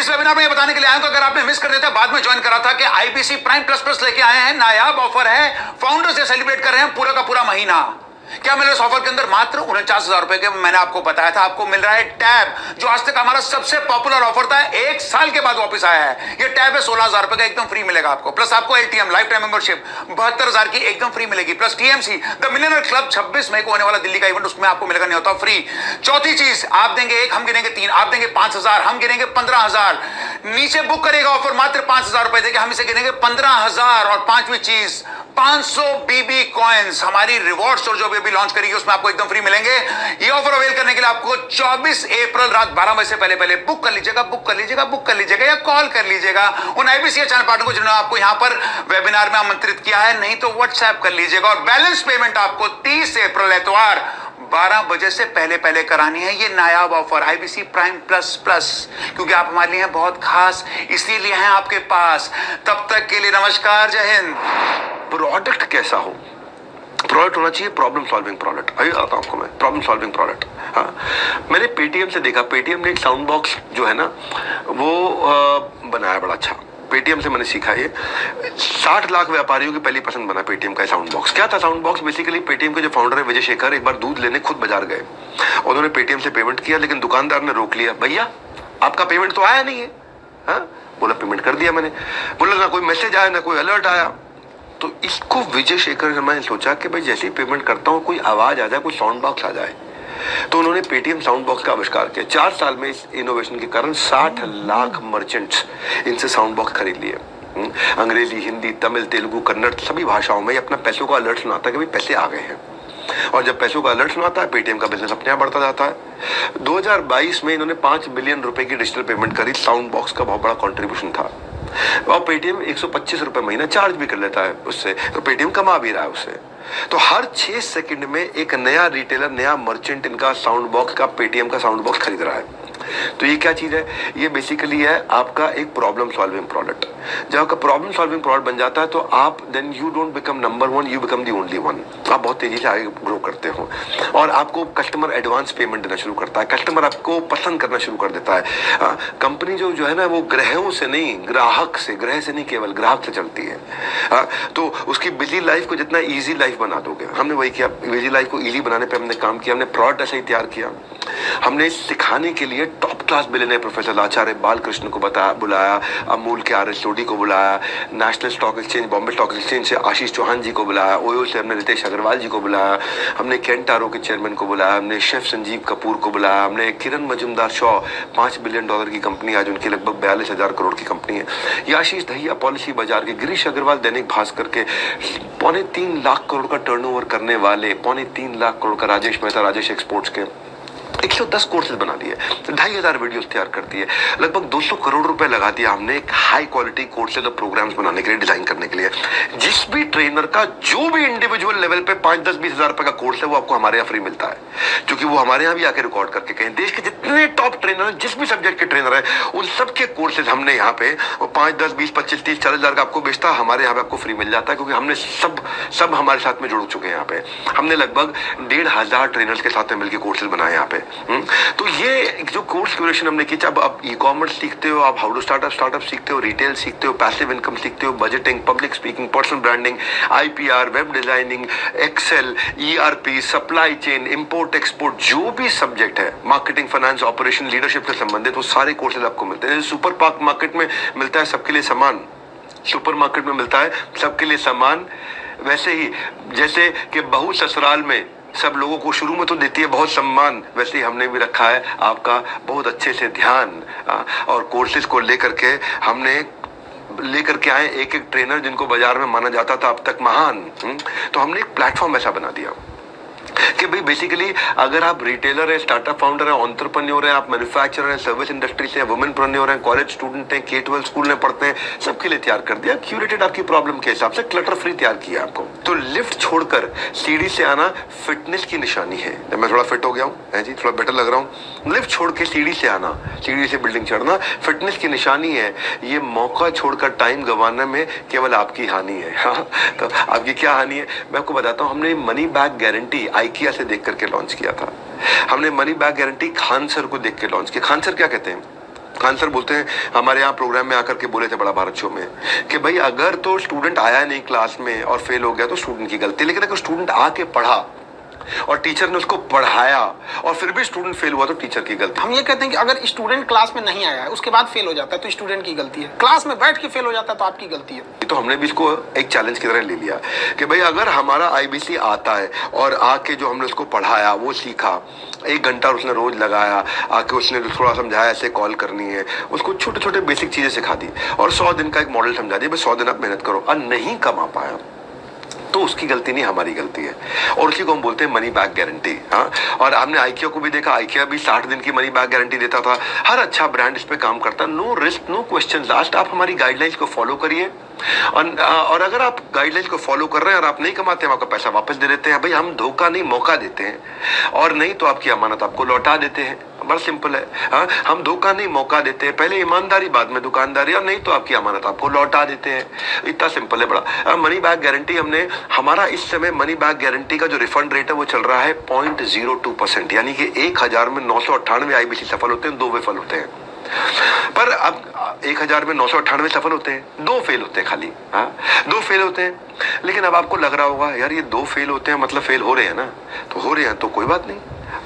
C: वेबिनार में ये बताने के लिए आया हूं कि अगर आपने मिस कर दिया था, बाद में ज्वाइन करा था कि आईबीसी प्राइम प्लस प्लस लेके आए हैं। नायाब ऑफर है, फाउंडर्स डे सेलिब्रेट कर रहे हैं पूरा का पूरा महीना। क्या मिल रहा है इस ऑफर के अंदर? मात्र 49,000 रुपए के मैंने आपको बताया था आपको मिल रहा है टैब, जो आज तक हमारा सबसे पॉपुलर ऑफर था, 1 साल के बाद वापस आया है। ये टैब है 16,000 रुपए का, एकदम फ्री मिलेगा आपको। प्लस आपको एलटीएम लाइफ टाइम मेंबरशिप 72,000 की एकदम फ्री मिलेगी। Plus TMC the millionaire club 26 मई को होने वाला दिल्ली का इवेंट, उसमें आपको मिलेगा नहीं होता फ्री। चौथी चीज, आप देंगे 1, हम गिनेंगे 3, आप देंगे 5,000, हम गिनेंगे 15,000। नीचे बुक करेगा ऑफर मात्र 5,000 रुपए देके, हम इसे गिनेंगे 15,000। और पांचवी चीज, 500 बीबी कॉइन्स हमारी रिवॉर्ड स्टोर जो भी लॉन्च करेगी उसमें आपको एकदम फ्री मिलेंगे। ये ऑफर अवेल करने के लिए आपको 24 अप्रैल रात 12 बजे से पहले बुक कर लीजिएगा या कॉल कर लीजिएगा उन आईबीसी चैनल पार्टनर को जिन्होंने आपको यहां पर वेबिनार में आमंत्रित किया है, नहीं तो व्हाट्सएप कर लीजिएगा। और बैलेंस पेमेंट आपको 30 अप्रैल एतवार 12 बजे से पहले करानी है। ये नायाब offer IBC prime plus plus, क्योंकि आप हमारे लिए बहुत खास इसलिए लिए हैं आपके पास। तब तक के लिए नमस्कार, जय हिंद।
A: प्रोडक्ट कैसा हो? प्रोडक्ट होना चाहिए प्रॉब्लम सॉल्विंग प्रोडक्ट। अभी आता हूं आपको मैं प्रॉब्लम सॉल्विंग प्रोडक्ट। हाँ, मैंने पेटीएम से देखा, पेटीएम ने एक साउंड बॉक्स जो है ना वो बनाया बड़ा अच्छा। पेटीएम से मैंने सीखा ये 60 लाख व्यापारियों की पहली पसंद बना पेटीएम का साउंड बॉक्स। क्या था साउंड बॉक्स? बेसिकली पेटीएम के जो फाउंडर है विजय शेखर एक बार दूध लेने खुद बाजार गए। उन्होंने पेटीएम से पेमेंट किया, लेकिन दुकानदार ने रोक लिया। भैया आपका पेमेंट तो आया नहीं है। हाँ, बोला पेमेंट कर दिया मैंने। बोला ना कोई मैसेज आया ना कोई अलर्ट आया। तो इसको विजय शेखर ने मैंने सोचा कि भाई जैसे ही पेमेंट करता हूँ कोई आवाज आ जाए, कोई साउंड बॉक्स आ जाए। तो उन्होंने पेटीएम साउंड बॉक्स का आविष्कार किया। 4 साल में इस इनोवेशन के कारण 60 लाख मर्चेंट्स इनसे साउंड बॉक्स खरीद लिए। अंग्रेजी, हिंदी, तमिल, तेलुगु, कन्नड़ सभी भाषाओं में अपना पैसों का अलर्ट सुनाता है कि भाई पैसे आ गए हैं। और जब पैसों का अलर्ट सुनाता है पेटीएम का बिजनेस अपने आप बढ़ता जाता है। 2022 में इन्होंने 5 बिलियन रुपए की डिजिटल पेमेंट करी। साउंड बॉक्स का बहुत बड़ा कॉन्ट्रीब्यूशन था। और पेटीएम 125 रुपए महीना चार्ज भी कर लेता है उससे, तो पेटीएम कमा भी रहा है उससे। तो हर 6 सेकंड में एक नया रिटेलर, नया मर्चेंट इनका साउंड बॉक्स का, पेटीएम का साउंड बॉक्स खरीद रहा है। तो ये क्या चीज है? ये बेसिकली है आपका एक प्रॉब्लम सॉल्विंग प्रोडक्ट। जब आपका प्रॉब्लम सॉल्विंग प्रोडक्ट बन जाता है तो आप then you don't become number 1, you become the only one. आप बहुत तेजी से आगे ग्रो करते हो और आपको कस्टमर एडवांस पेमेंट देना शुरू करता है। कस्टमर आपको पसंद करना शुरू कर देता है। कंपनी जो है ना वो ग्राहकों से नहीं, ग्राहक से, ग्रह से नहीं, केवल ग्राहक से चलती है। तो उसकी बिजी लाइफ को जितना ईजी लाइफ बना दोगे, हमने वही किया। बिजी लाइफ को ईजी बनाने पर हमने काम किया। हमने प्रोडक्ट ऐसे ही तैयार किया। हमने सिखाने के लिए टॉप क्लास बिलियनियर प्रोफेसर आचार्य बालकृष्ण को बुलाया, अमूल के आर.एस. सोडी को बुलाया, national stock exchange, Bombay stock exchange से आशीष चौहान जी को बुलाया, ओयो से हमने रितेश अग्रवाल जी को बुलाया, हमने केंटारो के चेयरमैन को बुलाया, हमने शेफ संजीव कपूर को बुलाया, हमने किरण मजुमदार शॉ, $5 बिलियन की कंपनी, आज उनकी लगभग 42,000 करोड़ की कंपनी है। ये आशीष दहिया पॉलिसी बाजार के, गिरीश अग्रवाल दैनिक भास्कर के, 3.25 लाख करोड़ का टर्नओवर करने वाले, 3.25 लाख करोड़ का राजेश मेहता, राजेश एक्सपोर्ट्स के 110 कोर्सेज बना दिए, 2,500 वीडियोस तैयार कर दिए, लगभग 200 करोड़ रुपए लगा दिया हमने एक हाई क्वालिटी कोर्सेज और प्रोग्राम्स बनाने के लिए, डिजाइन करने के लिए। जिस भी ट्रेनर का जो भी इंडिविजुअल लेवल पे 5, 10, 20 हजार रुपए का कोर्स है वो आपको हमारे यहाँ फ्री मिलता है, क्योंकि वो हमारे यहाँ भी आके रिकॉर्ड करके कहें। देश के जितने टॉप ट्रेनर, जिस भी सब्जेक्ट के ट्रेनर है, उन सबके कोर्सेज हमने यहाँ पे 5, 10, 20, 25, 30, 40 हजार का आपको बेचता, हमारे यहाँ पे आपको फ्री मिल जाता है, क्योंकि हमने सब हमारे साथ में जुड़ चुके हैं। यहाँ पे हमने लगभग 1,500 ट्रेनर्स के साथ में मिलकर कोर्सेज बनाए यहाँ पे। तो ये जो कोर्स क्यूरेशन हमने की, जब आप ई कॉमर्स सीखते हो, आप हाउ टू स्टार्टअप सीखते हो, रिटेल सीखते हो, पैसिव इनकम सीखते हो, budgeting, public speaking, personal branding, IPR, web designing, excel, ERP, supply chain, import export, जो भी सब्जेक्ट है, मार्केटिंग, फाइनेंस, ऑपरेशन, लीडरशिप से संबंधित, वो सारे कोर्सेज आपको मिलते हैं। सुपर मार्केट में मिलता है सबके लिए समान, सुपर मार्केट में मिलता है सबके लिए समान, वैसे ही जैसे कि बहू ससुराल में सब लोगों को शुरू में तो देती है बहुत सम्मान, वैसे ही हमने भी रखा है आपका बहुत अच्छे से ध्यान। और कोर्सेज को लेकर के हमने लेकर के आए एक ट्रेनर जिनको बाजार में माना जाता था अब तक महान। तो हमने एक प्लेटफॉर्म ऐसा बना दिया कि भाई बेसिकली अगर आप रिटेलर है, स्टार्टअप फाउंडर है, एंटरप्रेन्योर है, आप मैन्युफैक्चरर है, सर्विस इंडस्ट्री से वुमेनप्रेन्योर है, कॉलेज स्टूडेंट है, K-12 स्कूल में पढ़ते हैं, सबके लिए तैयार कर दिया, क्यूरेटेड आपकी प्रॉब्लम के हिसाब से, क्लटर फ्री तैयार किया आपको। तो लिफ्ट छोड़कर सीढ़ी से आना फिटनेस की निशानी है। मैं थोड़ा फिट हो गया हूँ जी, थोड़ा बेटर लग रहा हूँ। लिफ्ट छोड़ के सीढ़ी से आना, सीढ़ी से बिल्डिंग चढ़ना फिटनेस की निशानी है। ये मौका छोड़कर टाइम गंवाने में केवल आपकी हानि है। हाँ, तो आपकी क्या हानि है मैं आपको बताता हूँ। हमने मनी बैक गारंटी IKEA से देख करके लॉन्च किया था। हमने money back guarantee Khan sir को देख के लॉन्च किया। खान सर क्या कहते हैं? खान सर बोलते हैं, हमारे यहाँ प्रोग्राम में आकर के बोले थे बड़ा भारत शो में, कि भाई अगर तो स्टूडेंट आया नहीं क्लास में और फेल हो गया तो स्टूडेंट की गलती, लेकिन अगर स्टूडेंट आके पढ़ा और टीचर ने उसको पढ़ाया और फिर भी स्टूडेंट फेल हुआ तो टीचर की गलती।
D: हम ये कहते हैं कि अगर स्टूडेंट क्लास में नहीं आया है उसके बाद फेल हो जाता है तो स्टूडेंट की गलती है, क्लास में बैठ के फेल हो जाता है तो आपकी गलती है।
A: तो हमने भी इसको एक चैलेंज की तरह ले लिया कि भाई अगर हमारा IBC आता है और आके जो हमने उसको पढ़ाया वो सीखा, 1 घंटा उसने रोज लगाया, आके उसने थोड़ा समझाया ऐसे कॉल करनी है, उसको छोटे छोटे बेसिक चीजें सिखा दी और 100 दिन का एक मॉडल समझा दिया, 100 दिन आप मेहनत करो और नहीं कमा पाया तो उसकी गलती नहीं, हमारी गलती है। और उसी को हम बोलते हैं मनी बैक गारंटी। हाँ, और हमने IKEA को भी देखा, IKEA भी 60 दिन की मनी बैक गारंटी देता था। हर अच्छा ब्रांड इस पे काम करता है। No risk no question last. आप हमारी गाइडलाइंस को फॉलो करिए और अगर आप गाइडलाइंस को फॉलो कर रहे हैं और आप नहीं कमाते हैं, आपका पैसा वापस दे देते हैं। भाई हम धोखा नहीं, मौका देते हैं, और नहीं तो आपकी अमानत आपको लौटा देते हैं। बड़ा सिंपल है। हाँ, हम धोखा नहीं, मौका देते हैं। पहले ईमानदारी, बाद में दुकानदारी, और नहीं तो आपकी अमानत आपको लौटा देते हैं। इतना सिंपल है बड़ा। मनी बैक गारंटी हमने, हमारा इस समय मनी बैक गारंटी का जो रिफंड रेट है वो चल रहा है 0.02%, यानी कि 1000 में 998 IBC सफल होते हैं, 2 विफल होते हैं। पर अब 1000 में 998 सफल होते हैं, 2 फेल होते हैं खाली। हाँ, 2 फेल होते हैं। लेकिन अब आपको लग रहा होगा यार ये 2 फेल होते हैं मतलब फेल हो रहे हैं ना, तो हो रहे हैं तो कोई बात नहीं।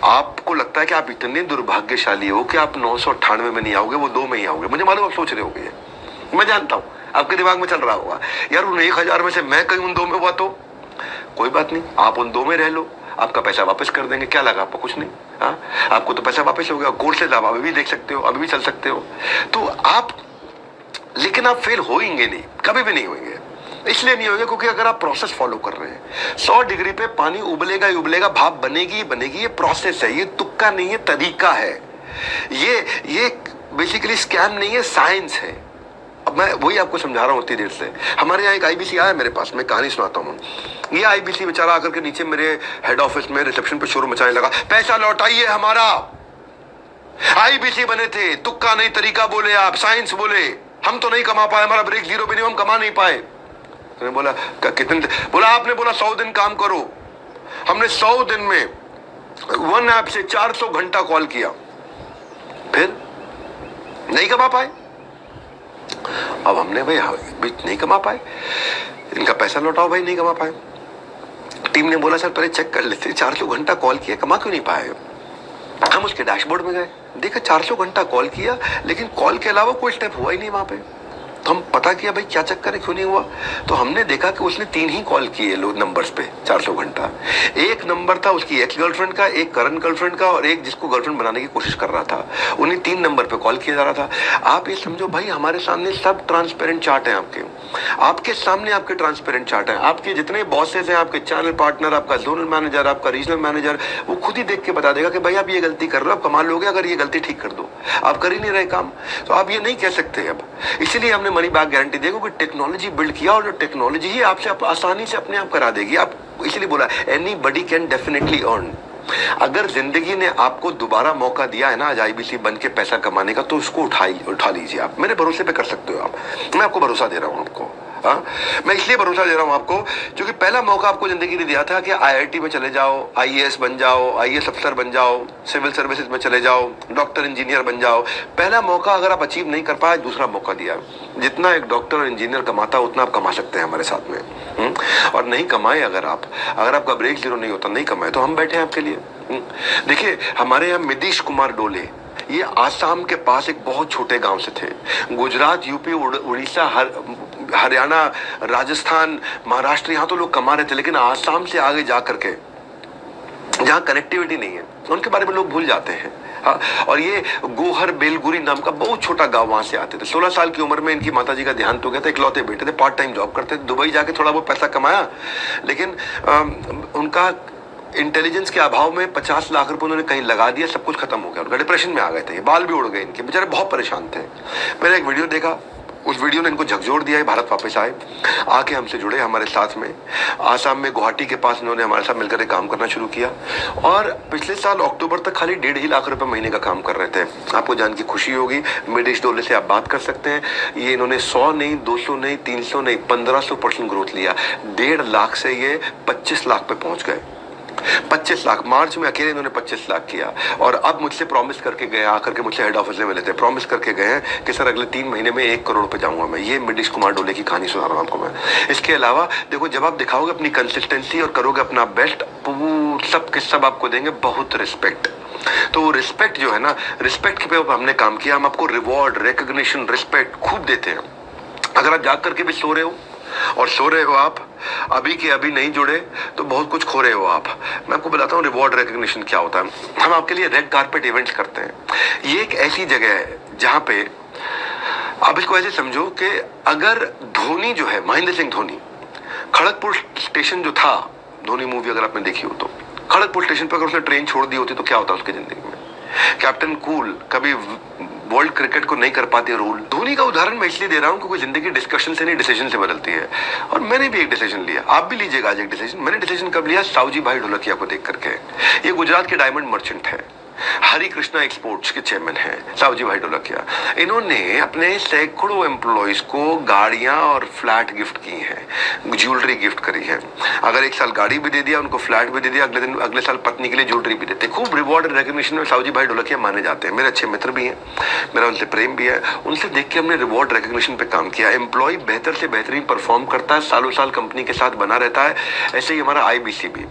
A: आपको लगता है कि आप इतने दुर्भाग्यशाली हो कि आप 998 में नहीं आओगे, वो 2 में ही आओगे। मुझे मालूम आप सोच रहे होगे, मैं जानता हूं आपके दिमाग में चल रहा होगा यार उन 1000 में से मैं कहीं उन 2 में हुआ तो कोई बात नहीं, आप उन 2 में रह लो, आपका पैसा वापस कर देंगे। क्या लगा आपको? कुछ नहीं। हाँ, आपको तो पैसा वापस हो गया। कोर्सेज आप अभी भी देख सकते हो, अभी भी चल सकते हो। तो आप, लेकिन आप फेल होंगे नहीं, कभी भी नहीं होंगे। इसलिए नहीं होगा क्योंकि अगर आप प्रोसेस फॉलो कर रहे हैं। 100 डिग्री पे पानी उबलेगा ही उबलेगा, भाप बनेगी ही बनेगी। ये प्रोसेस है, ये तुक्का नहीं है, तरीका है। ये बेसिकली स्कैम नहीं है, साइंस है। अब मैं वही आपको समझा रहा हूँ उतनी देर से। हमारे यहाँ एक IBC आया मेरे पास, मैं कहानी सुनाता हूँ। ये IBC बेचारा आकर के नीचे मेरे हेड ऑफिस में रिसेप्शन पे शोर मचाने लगा, पैसा लौटाइए हमारा। IBC बने थे, तुक्का नहीं, तरीका बोले आप, साइंस बोले। हम तो नहीं कमा पाए, हमारा ब्रेक जीरो भी नहीं, हम कमा नहीं पाए। तो बोला कितने? बोला आपने बोला 100 दिन काम करो। हमने 100 दिन में 1 ऐप से 400 घंटा कॉल किया, फिर नहीं कमा पाए। अब हमने भाई नहीं कमा पाए, इनका पैसा लौटाओ भाई, नहीं कमा पाए। टीम ने बोला सर पहले चेक कर लेते, 400 घंटा कॉल किया, कमा क्यों नहीं पाए। हम उसके डैशबोर्ड में गए, देखा 400 घंटा कॉल किया लेकिन कॉल के अलावा कोई स्टेप हुआ ही नहीं वहां पे। तो हम पता किया भाई क्या चक्कर है, क्यों नहीं हुआ। तो हमने देखा कि उसने 3 ही कॉल किए लो नंबर्स पे 400 घंटा। एक नंबर था उसकी एक्स गर्लफ्रेंड का, एक करंट गर्लफ्रेंड का, और एक जिसको गर्लफ्रेंड बनाने की कोशिश कर रहा था। उन्हीं 3 नंबर पे कॉल किया जा रहा था। आप ये समझो भाई, हमारे सामने सब ट्रांसपेरेंट चार्ट है, आपके सामने आपके ट्रांसपेरेंट चार्ट है। आपके जितने बॉसेस हैं, आपके चैनल पार्टनर, आपका जोनल मैनेजर, आपका रीजनल मैनेजर, वो खुद ही देख के बता देगा कि भाई आप ये गलती कर रहे हो, आप कमा लोगे अगर ये गलती ठीक कर दो। आप कर ही नहीं रहे काम, तो आप ये नहीं कह सकते अब। इसीलिए हमने मनी बैक गारंटी देगा कि टेक्नोलॉजी बिल्ड किया, और जो टेक्नोलॉजी ही आपसे आसानी से अपने आप करा देगी। आप इसलिए बोला एनीबॉडी कैन डेफिनेटली अर्न। अगर जिंदगी ने आपको दोबारा मौका दिया है ना आज IBC बन के पैसा कमाने का, तो उसको उठा लीजिए। आप मेरे भरोसे पे कर सकते हो आप, मैं आपको भरोसा दे रहा हूं आपको। हाँ, मैं इसलिए भरोसा दे रहा हूं आपको क्योंकि पहला मौका आपको जिंदगी ने दिया था कि IIT में चले जाओ, IAS बन जाओ, IAS अफसर बन जाओ, सिविल सर्विसेज में चले जाओ, डॉक्टर इंजीनियर बन जाओ। पहला मौका अगर आप अचीव नहीं कर पाए, दूसरा मौका दिया। जितना एक डॉक्टर और इंजीनियर कमाता उतना आप कमा सकते हैं हमारे साथ में। और नहीं कमाए अगर आपका ब्रेक जीरो नहीं होता, नहीं कमाए, तो हम बैठे हैं आपके लिए। देखिए हमारे यहाँ मितीश कुमार डोले, ये आसाम के पास एक बहुत छोटे गांव से थे। गुजरात, यूपी, उड़ीसा, हरियाणा, राजस्थान, महाराष्ट्र, यहाँ तो लोग कमा रहे थे, लेकिन आसाम से आगे जा करके जहाँ कनेक्टिविटी नहीं है, उनके बारे में लोग भूल जाते हैं। हाँ, और ये गोहर बेलगुरी नाम का बहुत छोटा गांव, वहां से आते थे। 16 साल की उम्र में इनकी माताजी का देहांत हो गया था। इकलौते बेटे थे, पार्ट टाइम जॉब करते थे, दुबई जाके थोड़ा बहुत पैसा कमाया, लेकिन उनका इंटेलिजेंस के अभाव में 50 लाख रुपए उन्होंने कहीं लगा दिया, सब कुछ खत्म हो गया, उनका डिप्रेशन में आ गए थे, बाल भी उड़ गए इनके, बेचारे बहुत परेशान थे। मैंने एक वीडियो देखा, उस वीडियो ने इनको झकझोर दिया है, भारत वापस आए, आके हमसे जुड़े हमारे साथ में। आसाम में गुवाहाटी के पास इन्होंने हमारे साथ मिलकर एक काम करना शुरू किया और पिछले साल अक्टूबर तक खाली 1.5 लाख रुपए महीने का काम कर रहे थे। आपको जान की खुशी होगी, मिड ईस्ट डोले से आप बात कर सकते हैं, ये इन्होंने 100 नहीं, 200 नहीं, 300 नहीं, 1500% ग्रोथ लिया। 1.5 लाख से ये 25 लाख पे पहुंच गए। 25 लाख मार्च में अकेले इन्होंने 25 लाख किया। और अब मुझसे प्रॉमिस करके गए, आकर के मुझसे हेड ऑफिस में मिले थे, प्रॉमिस करके गए हैं कि सर अगले 3 महीने में 1 करोड़ पे जाऊंगा मैं। ये मिडिश कुमार डोले की कहानी सुना रहा हूं आपको मैं। इसके अलावा देखो, जब आप दिखाओगे अपनी कंसिस्टेंसी और करोगे अपना बेस्ट, सब के सब आपको देंगे बहुत रिस्पेक्ट। तो वो रिस्पेक्ट जो है ना, रिस्पेक्ट के पे हमने काम किया। हम आपको रिवॉर्ड, रिकॉग्निशन, रिस्पेक्ट खूब देते हैं। अगर आप जाग करके भी सो रहे हो और सो रहे हो आप, अभी के अभी नहीं जुड़े तो बहुत कुछ खो रहे हो आप। मैं आपको बताता हूँ रिवॉर्ड रिकॉग्निशन क्या होता है। हम आपके लिए रेड कारपेट इवेंट्स करते हैं। ये एक ऐसी जगह है जहां पे आप इसको ऐसे समझो कि अगर धोनी जो है, महेंद्र सिंह धोनी, खड़गपुर स्टेशन जो था, धोनी मूवी अगर आपने देखी हो तो, खड़गपुर स्टेशन पर अगर उसने ट्रेन छोड़ दी होती तो क्या होता उसकी जिंदगी में। कैप्टन कूल कभी वर्ल्ड क्रिकेट को नहीं कर पाते रूल। धोनी का उदाहरण मैं इसलिए दे रहा हूं क्योंकि जिंदगी डिस्कशन से नहीं, डिसीजन से बदलती है। और मैंने भी एक डिसीजन लिया, आप भी लीजिएगा आज एक डिसीजन। मैंने डिसीजन कब लिया? सावजी भाई ढोलकिया को देख करके। ये गुजरात के डायमंड मर्चेंट है, हरी कृष्णा एक्सपोर्ट्स के चेयरमैन हैं सावजी भाई ढोलकिया। इन्होंने अपने सैकड़ों एम्प्लॉइज को गाड़ियां और फ्लैट गिफ्ट की हैं, ज्वेलरी गिफ्ट करी है। अगर एक साल गाड़ी भी दे दिया, उनको फ्लैट भी दे दिया, अगले साल पत्नी के लिए ज्वेलरी भी देते। खूब रिवॉर्ड एंड रिकॉग्निशन में सावजी भाई ढोलकिया माने जाते हैं। मेरे अच्छे मित्र भी हैं, मेरा उनसे प्रेम भी है। उनसे देख के हमने रिवॉर्ड रिकॉग्निशन पे काम किया। एम्प्लॉय बेहतर से बेहतरीन परफॉर्म करता है, सालों साल कंपनी के साथ बना रहता है। ऐसे ही हमारा IBC भी,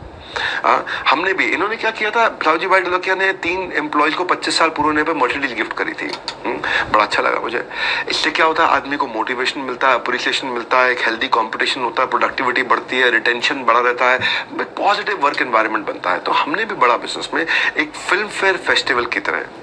A: हमने भी, इन्होंने क्या किया था, सावजी भाई ढोलकिया ने 3 एम्प्लॉइज को 25 साल पूरे होने पे मर्सिडीज गिफ्ट करी थी। बड़ा अच्छा लगा मुझे। इससे क्या होता है, आदमी को मोटिवेशन मिलता है, अप्रिसिएशन मिलता है, एक हेल्दी कंपटीशन होता है, प्रोडक्टिविटी बढ़ती है, रिटेंशन बढ़ा रहता है, पॉजिटिव वर्क एनवायरनमेंट बनता है। तो हमने भी बड़ा बिजनेस में एक फिल्म फेयर फेस्टिवल की तरह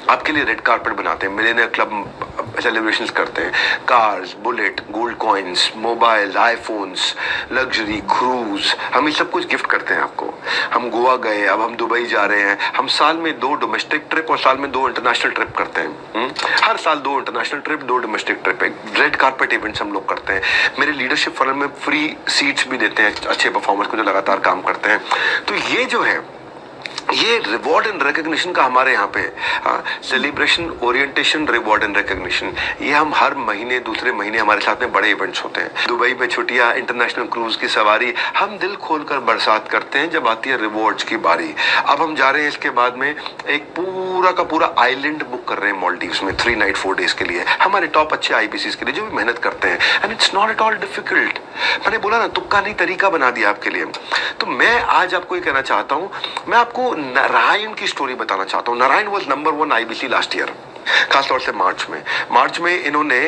A: आपके लिए रेड कारपेट बनाते हैं, मिलेनियर क्लब सेलिब्रेशंस करते हैं, cars, bullet, gold coins, mobile, iPhones, luxury, cruise, हम ये सब कुछ गिफ्ट करते हैं आपको। हम गोवा गए, अब हम दुबई जा रहे हैं। हम साल में 2 डोमेस्टिक ट्रिप और साल में 2 इंटरनेशनल ट्रिप करते हैं। हर साल 2 international trip, 2 domestic trip, red carpet events हम लोग करते हैं। मेरे लीडरशिप फनल में फ्री सीट्स भी देते हैं अच्छे परफॉर्मर्स को जो लगातार काम करते हैं। तो ये जो है, ये रिवॉर्ड एंड रिकॉग्निशन का हमारे यहाँ पे celebration, orientation, reward and recognition, ये हम हर महीने, दूसरे महीने हमारे साथ में बड़े इवेंट्स होते हैं। दुबई में छुट्टियां, इंटरनेशनल क्रूज की सवारी, हम दिल खोलकर बरसात करते हैं जब आती है रिवॉर्ड्स की बारी। अब हम जा रहे हैं इसके बाद में एक पूरा का पूरा आइलैंड बुक कर रहे हैं मालदीव्स में 3 नाइट 4 डेज के लिए, हमारे टॉप अच्छे IBCs के लिए जो भी मेहनत करते हैं। And it's not at all difficult. मैंने बोला ना, तुक्का नहीं, तरीका बना दिया आपके लिए। तो मैं आज आपको ये कहना चाहता हूँ, मैं आपको नारायण की स्टोरी बताना चाहता हूँ। Narayan was number 1 IBC last year, खासतौर से मार्च में इन्होंने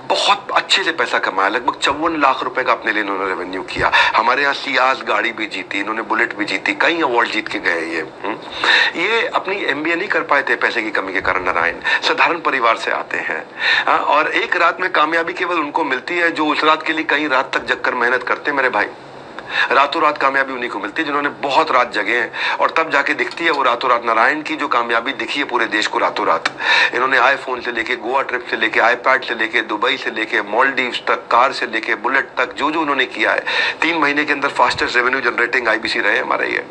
A: बहुत अच्छे से पैसा कमाया, लगभग 54 लाख रुपए का अपने लिए इन्होंने रेवेन्यू किया। हमारे यहाँ सियाज गाड़ी भी जीती, इन्होंने बुलेट भी जीती, कई अवार्ड जीत के गए। ये अपनी MBA नहीं कर पाए थे पैसे की कमी के कारण। नारायण साधारण परिवार से आते हैं और एक रात में कामयाबी केवल उनको मिलती है जो उस रात के लिए कई रात तक जगकर मेहनत करते हैं। मेरे भाई, रातों रात कामयाबी उन्हीं को मिलती है जिन्होंने बहुत रात जगे हैं और तब जाके दिखती है वो रातों रात। नारायण की जो कामयाबी दिखी है पूरे देश को रातों रात, इन्होंने आईफोन से लेके, गोवा ट्रिप से लेके, आईपैड से लेके, दुबई से लेके, मालदीव्स तक, कार से लेके, बुलेट तक, जो उन्होंने किया है, 3 महीने के अंदर फास्टेस्ट रेवेन्यू जनरेटिंग IBC रहे हमारे ये।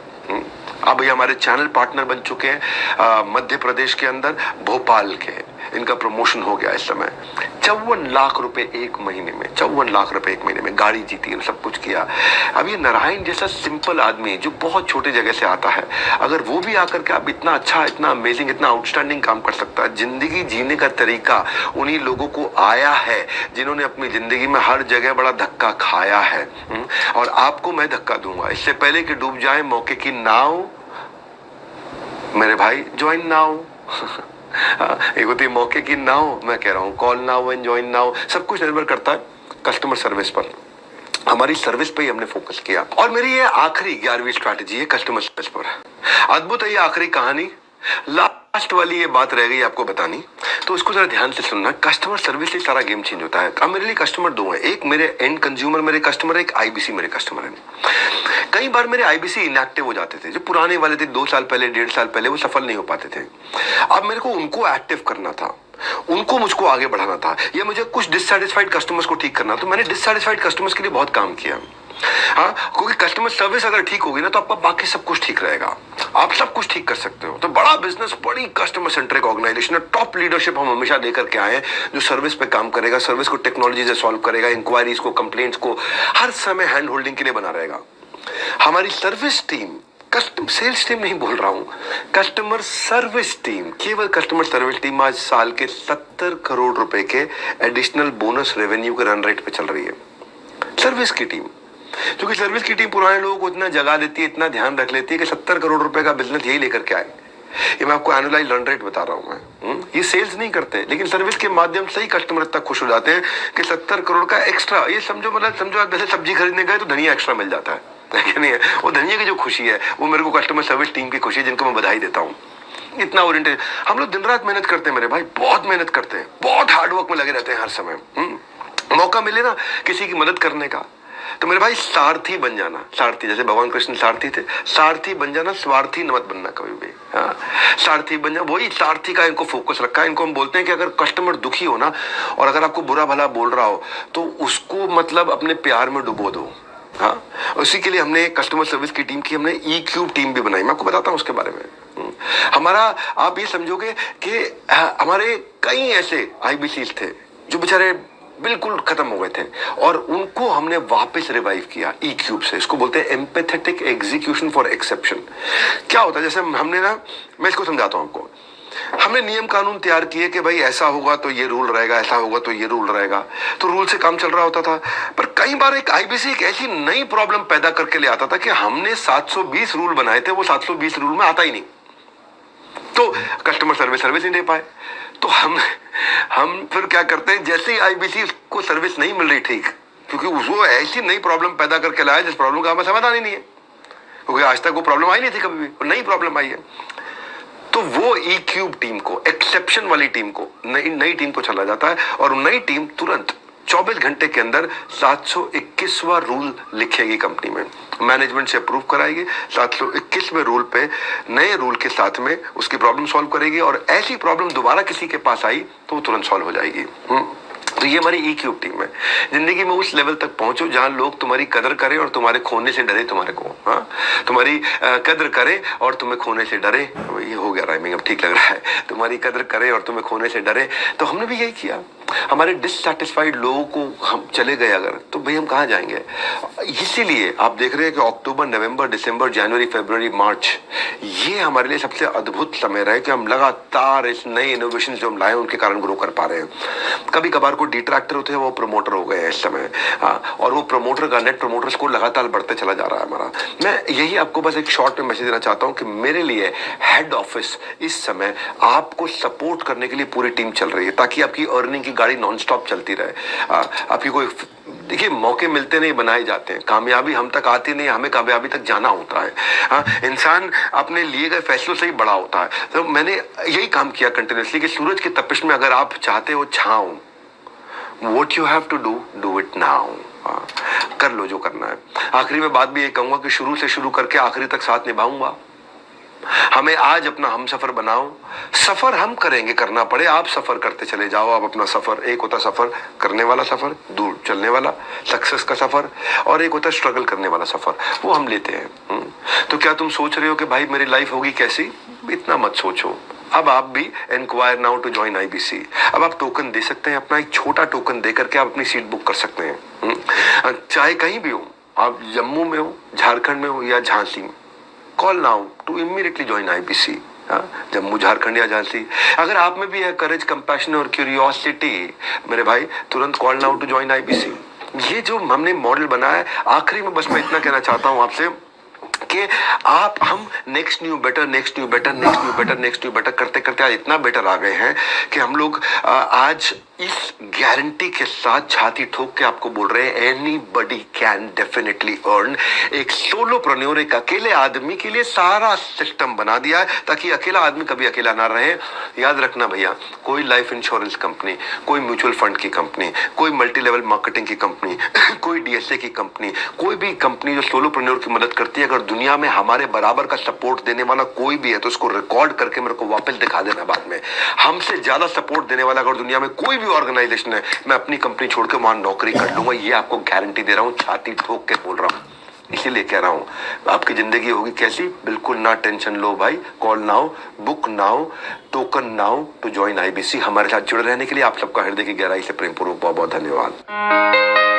A: अब ये हमारे चैनल पार्टनर बन चुके हैं मध्य प्रदेश के अंदर, भोपाल के। इनका प्रमोशन हो गया इस समय। 54 लाख रुपए एक महीने में, 54 लाख रुपए एक महीने में, गाड़ी जीती, सब कुछ किया। अब ये नारायण जैसा सिंपल आदमी जो बहुत छोटे जगह से आता है, अगर वो भी आकर के अब इतना अच्छा, इतना अमेजिंग, इतना आउटस्टैंडिंग काम कर सकता है। जिंदगी जीने का तरीका उन्हीं लोगों को आया है जिन्होंने अपनी जिंदगी में हर जगह बड़ा धक्का खाया है। और आपको मैं धक्का दूंगा, इससे पहले कि डूब जाए मौके की नाव, मेरे भाई ज्वाइन नाउ। एक होती है मौके की नाव, मैं कह रहा हूँ call now and join now. सब कुछ निर्भर करता है कस्टमर सर्विस पर। हमारी सर्विस पे ही हमने फोकस किया। और मेरी ये आखिरी 11वीं स्ट्रैटेजी है कस्टमर सर्विस पर। अद्भुत है ये आखिरी कहानी। लास्ट वाली ये बात रह गई आपको बतानी, तो इसको जरा ध्यान से सुनना। कस्टमर सर्विस से सारा गेम चेंज होता है। अब मेरे लिए कस्टमर दो हैं, एक मेरे एंड कंज्यूमर मेरे कस्टमर है, एक आईबीसी मेरे कस्टमर है। कई बार मेरे आईबीसी इनएक्टिव हो जाते थे, जो पुराने वाले थे 2 साल पहले 1.5 साल पहले, वो सफल नहीं हो पाते थे। अब मेरे को उनको एक्टिव करना था, उनको मुझको आगे बढ़ाना था, या मुझे कुछ डिससैटिस्फाइड कस्टमर्स को ठीक करना। तो मैंने डिससैटिस्फाइड कस्टमर्स के लिए बहुत काम किया। हाँ, क्योंकि कस्टमर सर्विस अगर ठीक होगी ना तो आपका बाकी सब कुछ ठीक रहेगा, आप सब कुछ ठीक कर सकते हो। तो बड़ा बिजनेस, बड़ी customer centric organisation, top leadership हम हमेशा लेकर के आए हैं, जो सर्विस पे काम करेगा, सर्विस को टेक्नोलॉजी से सॉल्व करेगा, इंक्वायरीज को, कंप्लेंट्स को हर समय हैंड होल्डिंग के लिए बना रहेगा। हमारी service team, customer sales team नहीं बोल रहा हूं, कस्टमर सर्विस टीम, केवल कस्टमर सर्विस टीम आज साल के 70 करोड़ रुपए के एडिशनल बोनस रेवेन्यू के रन रेट पे चल रही है। सर्विस की टीम, क्योंकि सर्विस की टीम पुराने लोगों को इतना जगा देती है, इतना ध्यान रख लेती है कि 70 करोड़ रुपए का बिजनेस यही लेकर के आए। ये मैं आपको एनुअलाइज रन रेट बता रहा हूं मैं। ये सेल्स नहीं करते, लेकिन सर्विस के माध्यम से ही कस्टमर इतना खुश हो जाते हैं कि 70 करोड़ का एक्स्ट्रा, ये समझो मतलब समझो आप जैसे सब्जी खरीदने गए तो धनिया एक्स्ट्रा मिल जाता है नहीं है, वो धनिया की जो खुशी है वो मेरे को कस्टमर सर्विस टीम की खुशी है, जिनको मैं बधाई देता हूँ। इतना ओरिएंटेड हम लोग दिन रात मेहनत करते हैं मेरे भाई, बहुत मेहनत करते हैं, बहुत हार्डवर्क में लगे रहते हैं हर समय। मौका मिले ना किसी की मदद करने का तो मेरे भाई सारथी बन जाना। सारथी जैसे भगवान कृष्ण सारथी थे, सारथी बन जाना, स्वार्थी मत बनना कभी भी। हाँ, सारथी बन जाना, वही सारथी का इनको फोकस रखा है। इनको हम बोलते हैं कि अगर कस्टमर दुखी हो ना और अगर आपको बुरा भला बोल रहा हो तो उसको मतलब अपने प्यार में डुबो दो। हाँ, उसी के लिए हमने कस्टमर सर्विस की टीम की हमने EQ टीम भी बनाई, मैं आपको बताता हूँ उसके बारे में। हमारा आप ये समझोगे कि हमारे कई ऐसे IBCs थे जो बेचारे बिल्कुल खत्म हो गए थे और उनको हमने वापस रिवाइव किया EQ से। इसको बोलते हैं एम्पैथेटिक एग्जीक्यूशन फॉर एक्सेप्शन। क्या होता है, जैसे हमने ना, मैं इसको समझाता हूँ आपको। हमने नियम कानून तैयार किए कि भाई ऐसा होगा तो ये रूल रहेगा, ऐसा होगा तो ये रूल रहेगा, तो रूल से काम चल रहा होता था। पर कई बार एक IBC एक ऐसी नई प्रॉब्लम पैदा करके ले आता था कि हमने 720 रूल बनाए थे, वो 720 रूल में आता ही नहीं, तो कस्टमर सर्विस नहीं दे पाए। तो हम फिर क्या करते हैं, जैसे ही IBC को सर्विस नहीं मिल रही ठीक, क्योंकि वो ऐसी नई प्रॉब्लम पैदा करके लाया जिस प्रॉब्लम का हमें समाधान ही नहीं है, क्योंकि आज तक वो प्रॉब्लम आई नहीं थी कभी भी, नई प्रॉब्लम आई है। तो वो EQ टीम को, एक्सेप्शन वाली टीम को, नई टीम को चला जाता है और नई टीम तुरंत 24 घंटे के अंदर 721वां रूल लिखेगी कंपनी में, मैनेजमेंट से अप्रूव कराएगी, 721वें रूल पे नए रूल के साथ में उसकी प्रॉब्लम सॉल्व करेगी और ऐसी प्रॉब्लम दोबारा किसी के पास आई तो वो तुरंत सॉल्व हो जाएगी। तो ये हमारी EQ टीम है। जिंदगी में उस लेवल तक पहुंचो जहां लोग तुम्हारी कदर करें और तुम्हारे खोने से डरे तुम्हारे को। हाँ, तुम्हारी कदर करें और तुम्हें खोने से डरे। ये हो गया राइमिंग, अब ठीक लग रहा है। तुम्हारी कदर करें और तुम्हें खोने से डरे। तो हमने भी यही किया। हमारे डिससैटिस्फाइड लोगों को हम चले गए अगर, तो भाई हम कहाँ जाएंगे। इसीलिए आप देख रहे हैं कि अक्टूबर, नवंबर, दिसंबर, जनवरी, फरवरी, मार्च, ये हमारे लिए सबसे अद्भुत समय रहे कि हम लगातार इस नए इनोवेशन जो हम लाए उनके कारण ग्रो कर पा रहे हैं। कभी कभार को डिट्रैक्टर होते हैं, वो प्रमोटर हो गए हैं इस समय। हाँ, और वो प्रमोटर का नेट प्रमोटर स्कोर लगातार बढ़ते चला जा रहा है हमारा। मैं यही आपको बस एक शॉर्ट में मैसेज देना चाहता हूँ कि मेरे लिए हेड ऑफिस इस समय आपको सपोर्ट करने के लिए पूरी टीम चल रही है, ताकि आपकी अर्निंग की गाड़ी नॉन स्टॉप चलती रहे। आपकी कोई, देखिए, मौके मिलते नहीं, बनाए जाते हैं। कामयाबी हम तक आती नहीं, हमें कामयाबी तक जाना होता है। हाँ, इंसान अपने लिए गए फैसलों से ही बड़ा होता है। तो मैंने यही काम किया कंटिन्यूसली कि सूरज की तपिश में अगर आप चाहते हो छांव, What you have to do it now। कर लो जो करना है। आखिरी में बात भी ये कहूंगा कि शुरू से शुरू करके आखिरी तक साथ निभाऊंगा। हमें आज अपना हम सफर बनाओ। सफर हम करेंगे, करना पड़े, आप सफर करते चले जाओ। आप अपना सफर, एक होता सफर करने वाला सफर, दूर चलने वाला सक्सेस का सफर, और एक होता स्ट्रगल करने वाला सफर, वो हम लेते हैं। तो क्या तुम सोच रहे हो कि भाई मेरी लाइफ होगी कैसी? इतना मत सोचो। अब आप भी inquire now to join IBC। अब आप टोकन दे सकते हैं, अपना एक छोटा टोकन दे करके आप अपनी सीट बुक कर सकते हैं। चाहे कहीं भी हो, आप जम्मू में हो, झारखंड में हो या झांसी में, call now to immediately join IBC। Jammu, Jharkhand या झांसी। अगर आप में भी है करेज, कंपैशन और क्यूरियोसिटी, मेरे भाई तुरंत call now to join IBC। ये जो हमने मॉडल बनाया है, आखिरी में बस मैं इतना कहना चाहता हूं आपसे कि हम नेक्स्ट न्यू बेटर करते करते आज इतना बेटर आ गए हैं कि हम लोग आज इस गारंटी के साथ छाती ठोक के आपको बोल रहे हैं एनीबडी कैन डेफिनेटली अर्न। एक सोलोप्रेन्योर, एक अकेले आदमी के लिए सारा सिस्टम बना दिया है ताकि अकेला आदमी कभी अकेला ना रहे। याद रखना भैया, कोई लाइफ इंश्योरेंस कंपनी, कोई म्यूचुअल फंड की कंपनी, कोई मल्टी लेवल मार्केटिंग की कंपनी, कोई डीएसए की कंपनी, कोई भी कंपनी जो सोलोप्रेन्योर की मदद करती है, अगर दुनिया में हमारे बराबर का सपोर्ट देने वाला कोई भी है तो उसको रिकॉर्ड करके मेरे को वापस दिखा देना बाद में। हमसे ज्यादा सपोर्ट देने वाला अगर दुनिया में कोई भी ऑर्गेनाइजेशन है, मैं अपनी कंपनी छोड़ के वहां नौकरी कर लूंगा। ये आपको गारंटी दे रहा हूं, छाती ठोक के बोल रहा हूं। इसीलिए कह रहा हूं आपकी जिंदगी होगी कैसी, बिल्कुल ना टेंशन लो भाई। Call now, book now, token now to join IBC. हमारे साथ जुड़े रहने के लिए आप सबका हृदय की गहराई से प्रेम पूर्वक बहुत बहुत धन्यवाद।